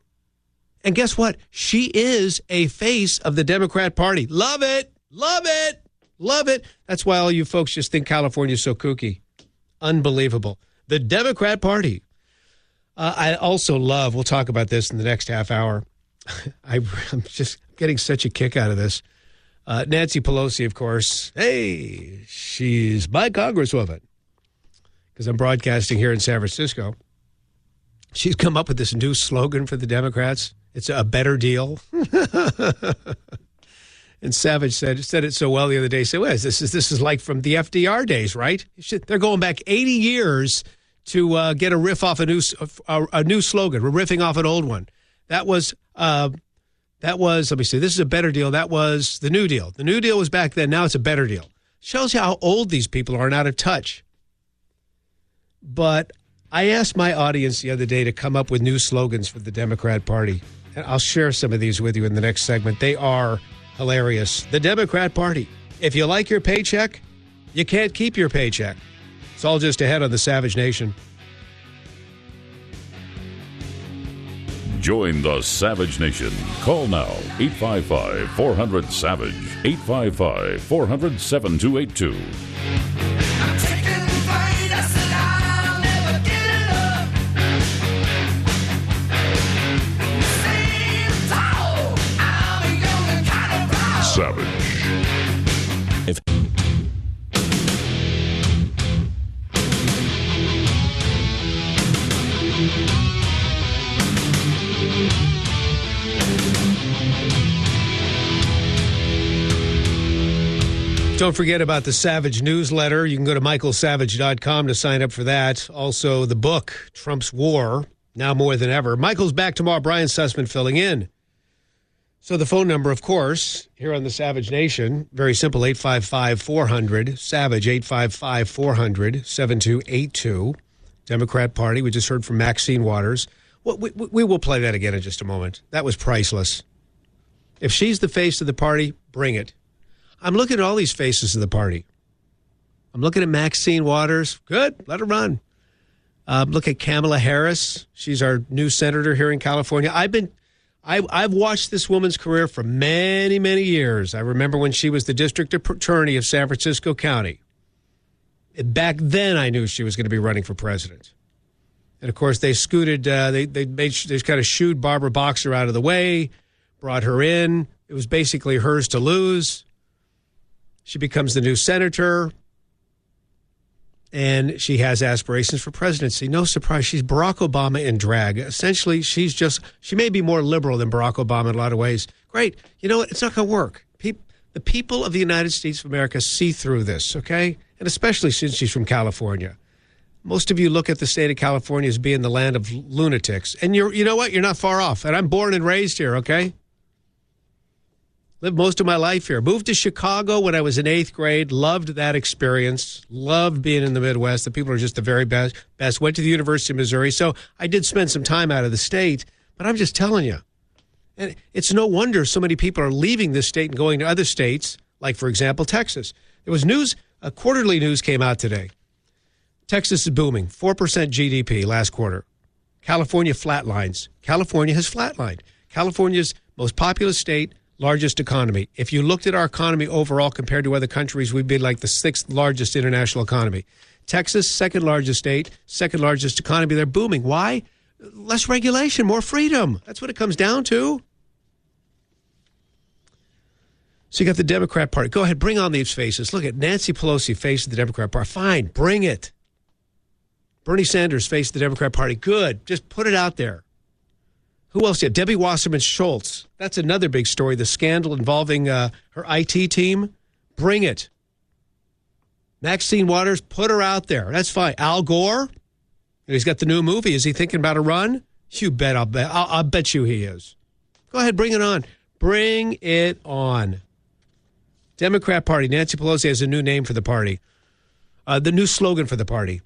And guess what? She is a face of the Democrat Party. Love it. Love it. Love it. That's why all you folks just think California's so kooky. Unbelievable. The Democrat Party. I also love, we'll talk about this in the next half hour. I'm just getting such a kick out of this. Nancy Pelosi, of course. Hey, she's my congresswoman. Because I'm broadcasting here in San Francisco. She's come up with this new slogan for the Democrats. It's a better deal. And Savage said it so well the other day. He said, well, this is like from the FDR days, right? They're going back 80 years to get a riff off a new slogan. We're riffing off an old one. That was, let me see, this is a better deal. That was the New Deal. The New Deal was back then. Now it's a better deal. Shows you how old these people are and out of touch. But I asked my audience the other day to come up with new slogans for the Democrat Party. And I'll share some of these with you in the next segment. They are hilarious. The Democrat Party. If you like your paycheck, you can't keep your paycheck. It's all just ahead on the Savage Nation. Join the Savage Nation. Call now, 855-400-SAVAGE, 855-400-7282. Savage. Don't forget about the Savage newsletter. You can go to michaelsavage.com to sign up for that. Also, the book, Trump's War, now more than ever. Michael's back tomorrow. Brian Sussman filling in. So the phone number, of course, here on the Savage Nation, very simple, 855-400, Savage, 855-400-7282. Democrat Party. We just heard from Maxine Waters. Well, we will play that again in just a moment. That was priceless. If she's the face of the party, bring it. I'm looking at all these faces of the party. I'm looking at Maxine Waters. Good. Let her run. Look at Kamala Harris. She's our new senator here in California. I've watched this woman's career for many, many years. I remember when she was the district attorney of San Francisco County. Back then, I knew she was going to be running for president. And, of course, they scooted, they kind of shooed Barbara Boxer out of the way, brought her in. It was basically hers to lose. She becomes the new senator, and she has aspirations for presidency. No surprise, she's Barack Obama in drag. Essentially, she may be more liberal than Barack Obama in a lot of ways. Great. You know what? It's not going to work. The people of the United States of America see through this, okay? And especially since she's from California. Most of you look at the state of California as being the land of lunatics. And you know what? You're not far off. And I'm born and raised here, okay? Lived most of my life here. Moved to Chicago when I was in 8th grade. Loved that experience. Loved being in the Midwest. The people are just the very best. Went to the University of Missouri. So I did spend some time out of the state. But I'm just telling you. And it's no wonder so many people are leaving this state and going to other states, like, for example, Texas. There was news, quarterly news came out today. Texas is booming, 4% GDP last quarter. California flatlines. California has flatlined. California's most populous state, largest economy. If you looked at our economy overall compared to other countries, we'd be like the 6th largest international economy. Texas, second largest state, second largest economy. They're booming. Why? Less regulation, more freedom. That's what it comes down to. So you got the Democrat Party. Go ahead, bring on these faces. Look at Nancy Pelosi, face of the Democrat Party. Fine, bring it. Bernie Sanders, face of the Democrat Party. Good. Just put it out there. Who else? Yeah, Debbie Wasserman Schultz. That's another big story. The scandal involving her IT team. Bring it. Maxine Waters, put her out there. That's fine. Al Gore. He's got the new movie. Is he thinking about a run? You bet. I'll bet you he is. Go ahead, bring it on. Bring it on. Democrat Party. Nancy Pelosi has a new name for the party. The new slogan for the party.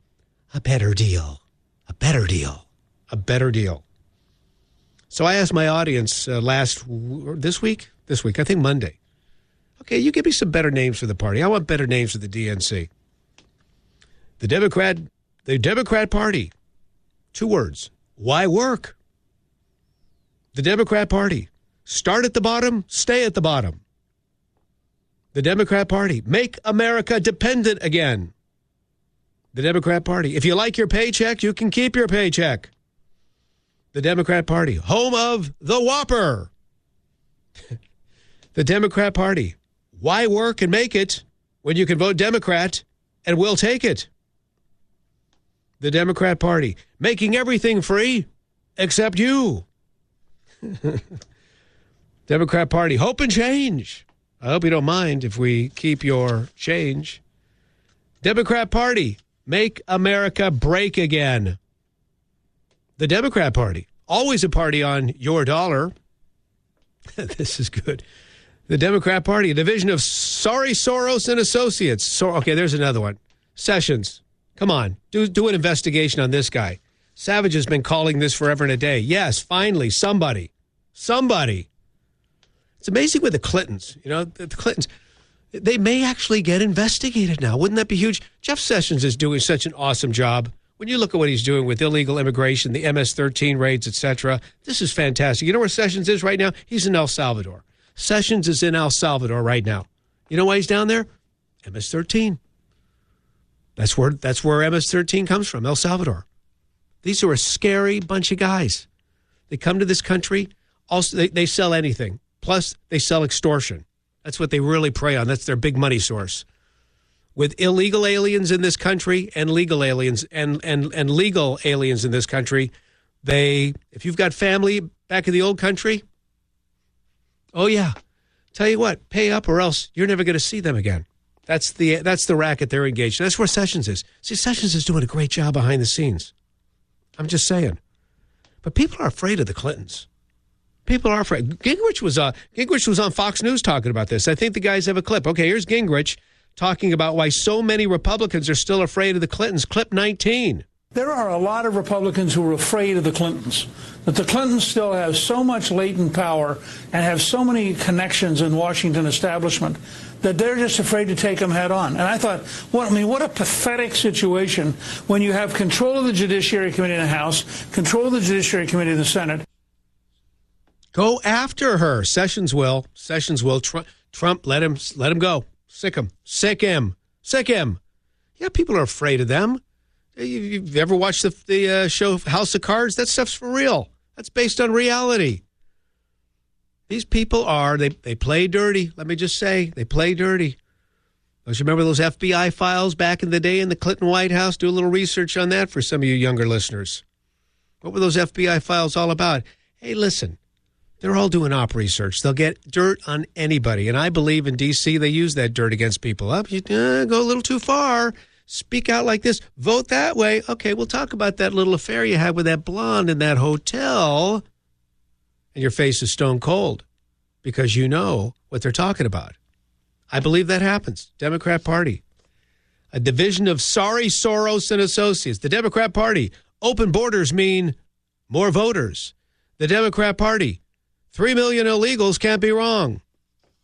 A better deal. A better deal. A better deal. So I asked my audience this week, I think Monday. Okay, you give me some better names for the party. I want better names for the DNC. The Democrat Party. 2 words. Why work? The Democrat Party. Start at the bottom, stay at the bottom. The Democrat Party. Make America dependent again. The Democrat Party. If you like your paycheck, you can keep your paycheck. The Democrat Party. Home of the Whopper. The Democrat Party. Why work and make it when you can vote Democrat and we'll take it? The Democrat Party. Making everything free except you. Democrat Party. Hope and change. I hope you don't mind if we keep your change. Democrat Party. Make America break again. The Democrat Party. Always a party on your dollar. This is good. The Democrat Party. A division of sorry Soros and Associates. Okay, there's another one. Sessions. Come on. Do an investigation on this guy. Savage has been calling this forever and a day. Yes, finally, somebody. It's amazing with the Clintons. You know, the Clintons, they may actually get investigated now. Wouldn't that be huge? Jeff Sessions is doing such an awesome job. When you look at what he's doing with illegal immigration, the MS-13 raids, etc., this is fantastic. You know where Sessions is right now? He's in El Salvador. Sessions is in El Salvador right now. You know why he's down there? MS-13. That's where MS-13 comes from, El Salvador. These are a scary bunch of guys. They come to this country. Also, they sell anything. Plus, they sell extortion. That's what they really prey on. That's their big money source. With illegal aliens in this country and legal aliens and legal aliens in this country, if you've got family back in the old country, oh yeah, tell you what, pay up or else you're never going to see them again. That's the racket they're engaged in. That's where Sessions is. See, Sessions is doing a great job behind the scenes. I'm just saying. But people are afraid of the Clintons. People are afraid. Gingrich was on Fox News talking about this. I think the guys have a clip. Okay, here's Gingrich talking about why so many Republicans are still afraid of the Clintons. Clip 19. There are a lot of Republicans who are afraid of the Clintons, that the Clintons still have so much latent power and have so many connections in Washington establishment that they're just afraid to take them head on. And I thought, what a pathetic situation when you have control of the Judiciary Committee in the House, control of the Judiciary Committee in the Senate. Go after her. Sessions will. Trump, let him go. Sick him. Yeah, people are afraid of them. You've ever watched the show House of Cards? That stuff's for real. That's based on reality. These people they play dirty. Let me just say, they play dirty. Don't you remember those FBI files back in the day in the Clinton White House? Do a little research on that for some of you younger listeners. What were those FBI files all about? Hey, listen, they're all doing op research. They'll get dirt on anybody. And I believe in D.C. they use that dirt against people. You go a little too far. Speak out like this. Vote that way. Okay, we'll talk about that little affair you had with that blonde in that hotel. And your face is stone cold because you know what they're talking about. I believe that happens. Democrat Party. A division of sorry Soros and associates. The Democrat Party. Open borders mean more voters. The Democrat Party. 3 million illegals can't be wrong.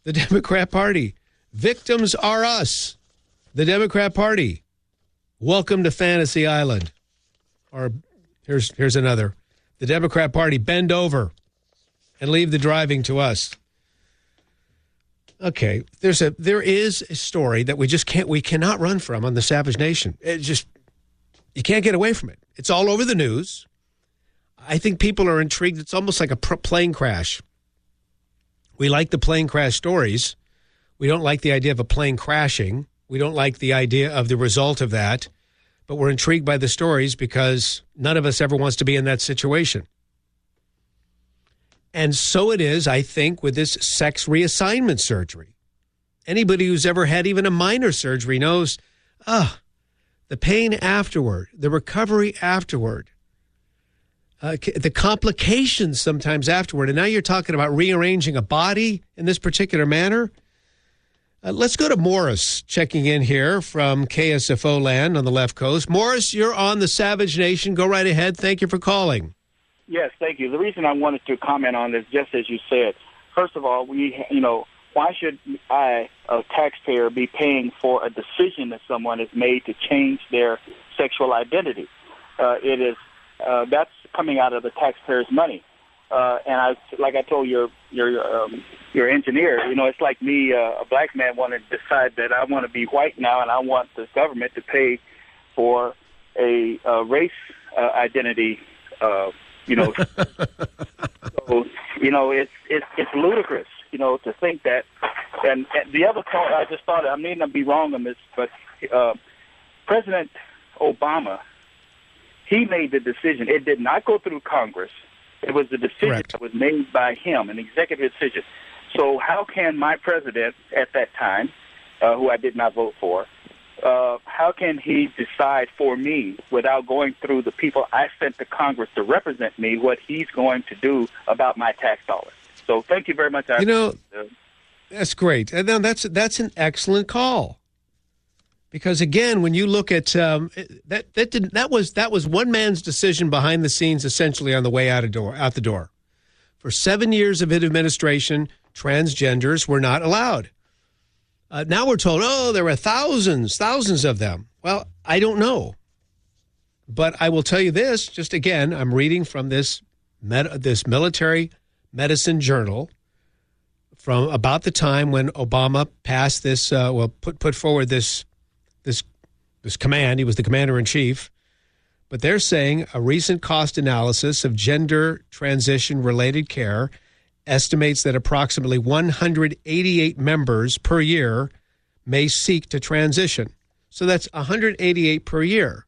The Democrat Party. Victims are us. The Democrat Party. Welcome to Fantasy Island. Or here's another. The Democrat Party, bend over and leave the driving to us. Okay, there is a story that we cannot run from on the Savage Nation. You can't get away from it. It's all over the news. I think people are intrigued. It's almost like a plane crash. We like the plane crash stories. We don't like the idea of a plane crashing. We don't like the idea of the result of that, but we're intrigued by the stories because none of us ever wants to be in that situation. And so it is, I think, with this sex reassignment surgery. Anybody who's ever had even a minor surgery knows, the pain afterward, the recovery afterward, the complications sometimes afterward. And now you're talking about rearranging a body in this particular manner. Let's go to Morris checking in here from KSFO land on the left coast. Morris, you're on the Savage Nation. Go right ahead. Thank you for calling. Yes, thank you. The reason I wanted to comment on this, just as you said, first of all, why should I, a taxpayer, be paying for a decision that someone has made to change their sexual identity? That's coming out of the taxpayer's money. And like I told your engineer, it's like me, a black man, want to decide that I want to be white now, and I want the government to pay for a race identity. So it's ludicrous, to think that. And the other point, I just thought, I may not be wrong on this, but President Obama, he made the decision. It did not go through Congress. It was the decision that was made by him, an executive decision. So how can my president at that time, who I did not vote for, how can he decide for me without going through the people I sent to Congress to represent me what he's going to do about my tax dollars? So thank you very much. That's great. And that's an excellent call. Because again, when you look at that was one man's decision behind the scenes, essentially on the way out the door. For 7 years of his administration, transgenders were not allowed. Now we're told, there were thousands of them. Well, I don't know, but I will tell you this. Just again, I'm reading from this military medicine journal from about the time when Obama passed this. Put forward this command. He was the commander-in-chief. But they're saying a recent cost analysis of gender transition-related care estimates that approximately 188 members per year may seek to transition. So that's 188 per year.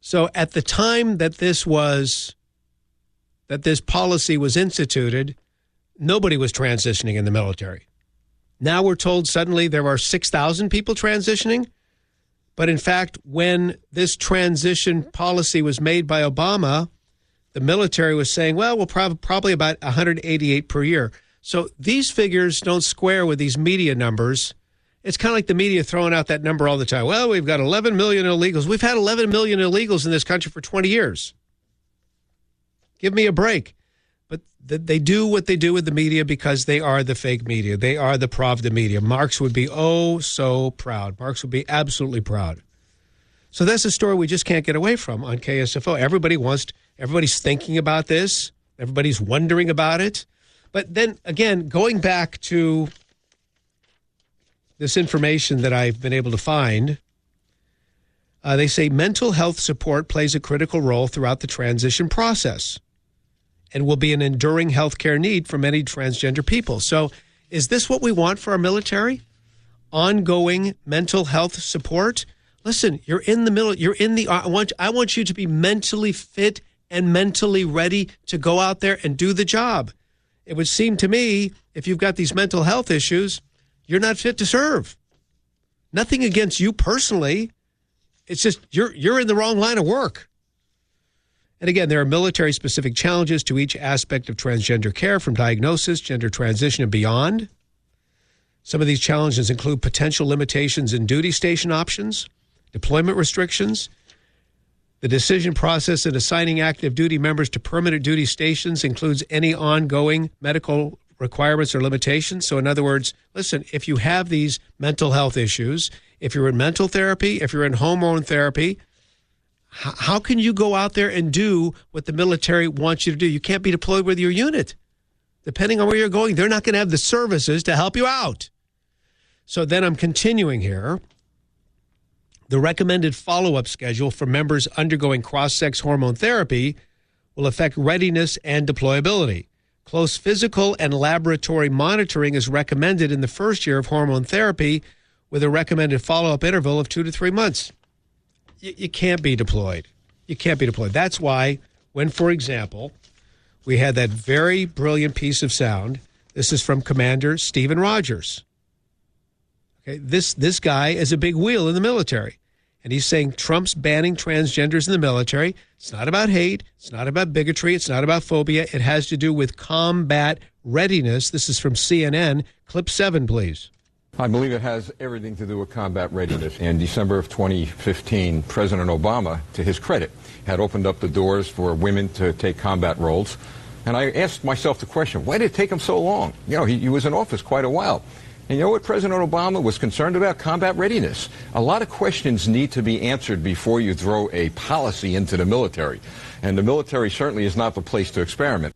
So at the time that this policy was instituted, nobody was transitioning in the military. Now we're told suddenly there are 6,000 people transitioning. But in fact, when this transition policy was made by Obama, The military was saying, well, we'll probably about 188 per year. So these figures don't square with these media numbers. It's kind of like the media throwing out that number all the time. Well, we've got 11 million illegals. We've had 11 million illegals in this country for 20 years. Give me a break. But they do what they do with the media because they are the fake media. They are the Pravda media. Marx would be oh so proud. Marx would be absolutely proud. So that's a story we just can't get away from on KSFO. Everybody's thinking about this. Everybody's wondering about it. But then, again, going back to this information that I've been able to find, they say mental health support plays a critical role throughout the transition process and will be an enduring health care need for many transgender people. So is this what we want for our military? Ongoing mental health support? Listen, you're in the middle. I want you to be mentally fit and mentally ready to go out there and do the job. It would seem to me, if you've got these mental health issues, you're not fit to serve. Nothing against you personally. It's just you're in the wrong line of work. And again, there are military-specific challenges to each aspect of transgender care, from diagnosis, gender transition, and beyond. Some of these challenges include potential limitations in duty station options, deployment restrictions. The decision process in assigning active duty members to permanent duty stations includes any ongoing medical requirements or limitations. So in other words, listen, if you have these mental health issues, if you're in mental therapy, if you're in hormone therapy, how can you go out there and do what the military wants you to do? You can't be deployed with your unit. Depending on where you're going, they're not going to have the services to help you out. So then I'm continuing here. The recommended follow-up schedule for members undergoing cross-sex hormone therapy will affect readiness and deployability. Close physical and laboratory monitoring is recommended in the first year of hormone therapy, with a recommended follow-up interval of 2 to 3 months. You can't be deployed. You can't be deployed. That's why when, for example, we had that very brilliant piece of sound, this is from Commander Stephen Rogers. Okay, this guy is a big wheel in the military. And he's saying Trump's banning transgenders in the military. It's not about hate. It's not about bigotry. It's not about phobia. It has to do with combat readiness. This is from CNN. Clip 7, please. I believe it has everything to do with combat readiness. In December of 2015, President Obama, to his credit, had opened up the doors for women to take combat roles. And I asked myself the question, why did it take him so long? You know, he was in office quite a while. And you know what President Obama was concerned about? Combat readiness. A lot of questions need to be answered before you throw a policy into the military. And the military certainly is not the place to experiment.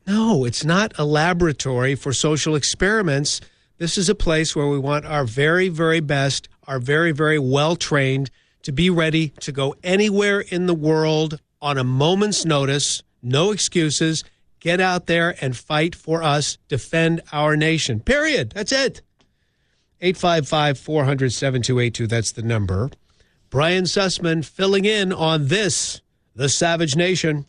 No, it's not a laboratory for social experiments. This is a place where we want our very, very best, our very, very well-trained to be ready to go anywhere in the world on a moment's notice, no excuses. Get out there and fight for us, defend our nation. Period. That's it. 855-400-7282, that's the number. Brian Sussman filling in on this, The Savage Nation.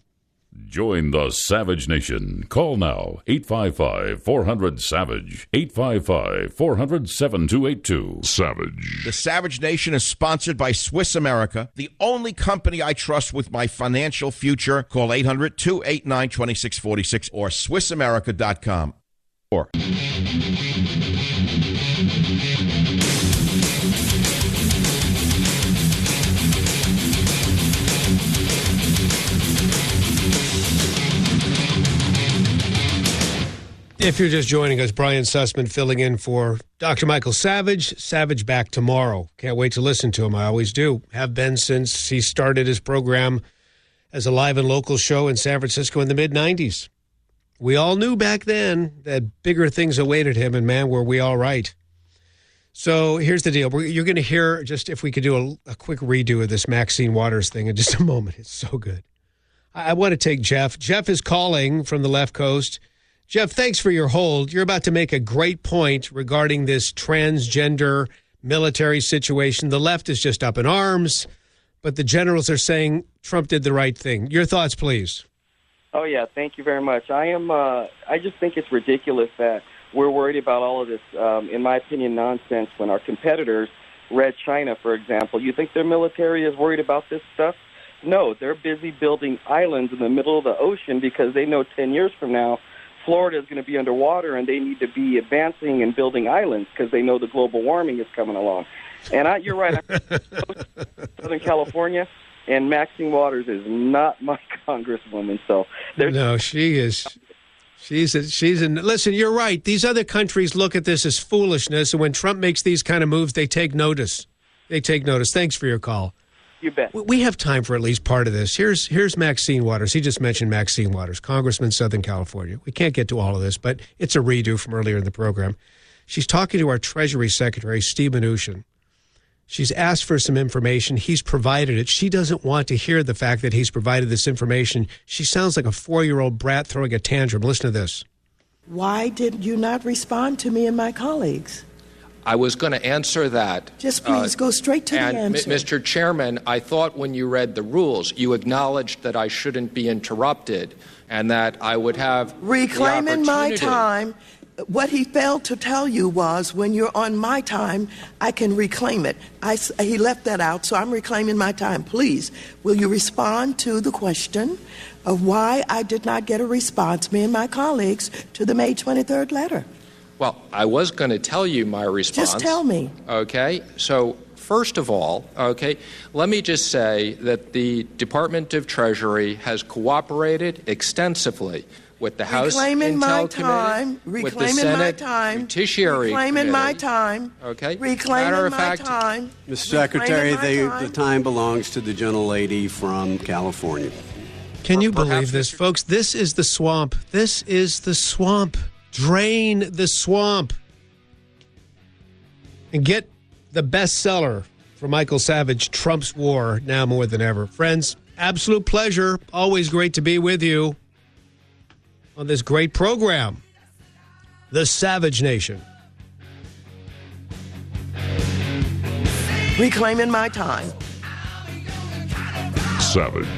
Join the Savage Nation. Call now, 855-400-SAVAGE, 855-400-7282. Savage. The Savage Nation is sponsored by Swiss America, the only company I trust with my financial future. Call 800-289-2646 or SwissAmerica.com. If you're just joining us, Brian Sussman filling in for Dr. Michael Savage. Savage back tomorrow. Can't wait to listen to him. I always do. Have been since he started his program as a live and local show in San Francisco in the mid-'90s. We all knew back then that bigger things awaited him, and man, were we all right. So here's the deal. You're going to hear, just if we could do a quick redo of this Maxine Waters thing in just a moment. It's so good. I want to take Jeff. Jeff is calling from the left coast. Jeff, thanks for your hold. You're about to make a great point regarding this transgender military situation. The left is just up in arms, but the generals are saying Trump did the right thing. Your thoughts, please. Oh, yeah, thank you very much. I just think it's ridiculous that we're worried about all of this, in my opinion, nonsense when our competitors, Red China, for example, you think their military is worried about this stuff? No, they're busy building islands in the middle of the ocean because they know 10 years from now Florida is going to be underwater and they need to be advancing and building islands because they know the global warming is coming along. And you're right, I'm Southern California, and Maxine Waters is not my congresswoman. So no, she is. Listen, you're right. These other countries look at this as foolishness, and when Trump makes these kind of moves, they take notice. Thanks for your call. You bet. We have time for at least part of this. Here's Maxine Waters. He just mentioned Maxine Waters, Congressman, Southern California. We can't get to all of this, but it's a redo from earlier in the program. She's talking to our Treasury Secretary, Steve Mnuchin. She's asked for some information. He's provided it. She doesn't want to hear the fact that he's provided this information. She sounds like a 4-year-old brat throwing a tantrum. Listen to this. Why did you not respond to me and my colleagues? I was going to answer that. Just please go straight to the answer. Mr. Chairman, I thought when you read the rules, you acknowledged that I shouldn't be interrupted and that I would have reclaiming my time. What he failed to tell you was when you're on my time, I can reclaim it. He left that out, so I'm reclaiming my time. Please, will you respond to the question of why I did not get a response, me and my colleagues, to the May 23rd letter? Well, I was going to tell you my response. Just tell me. Okay. So, first of all, let me just say that the Department of Treasury has cooperated extensively with the House Intel Committee, with the Senate Judiciary Reclaiming my time. Okay. Reclaiming my time. Mr. Secretary, the time belongs to the gentlelady from California. Can you believe this, folks? This is the swamp. This is the swamp. Drain the swamp. And get the bestseller for Michael Savage, Trump's War, now more than ever. Friends, absolute pleasure. Always great to be with you on this great program, The Savage Nation. Reclaiming my time. Savage.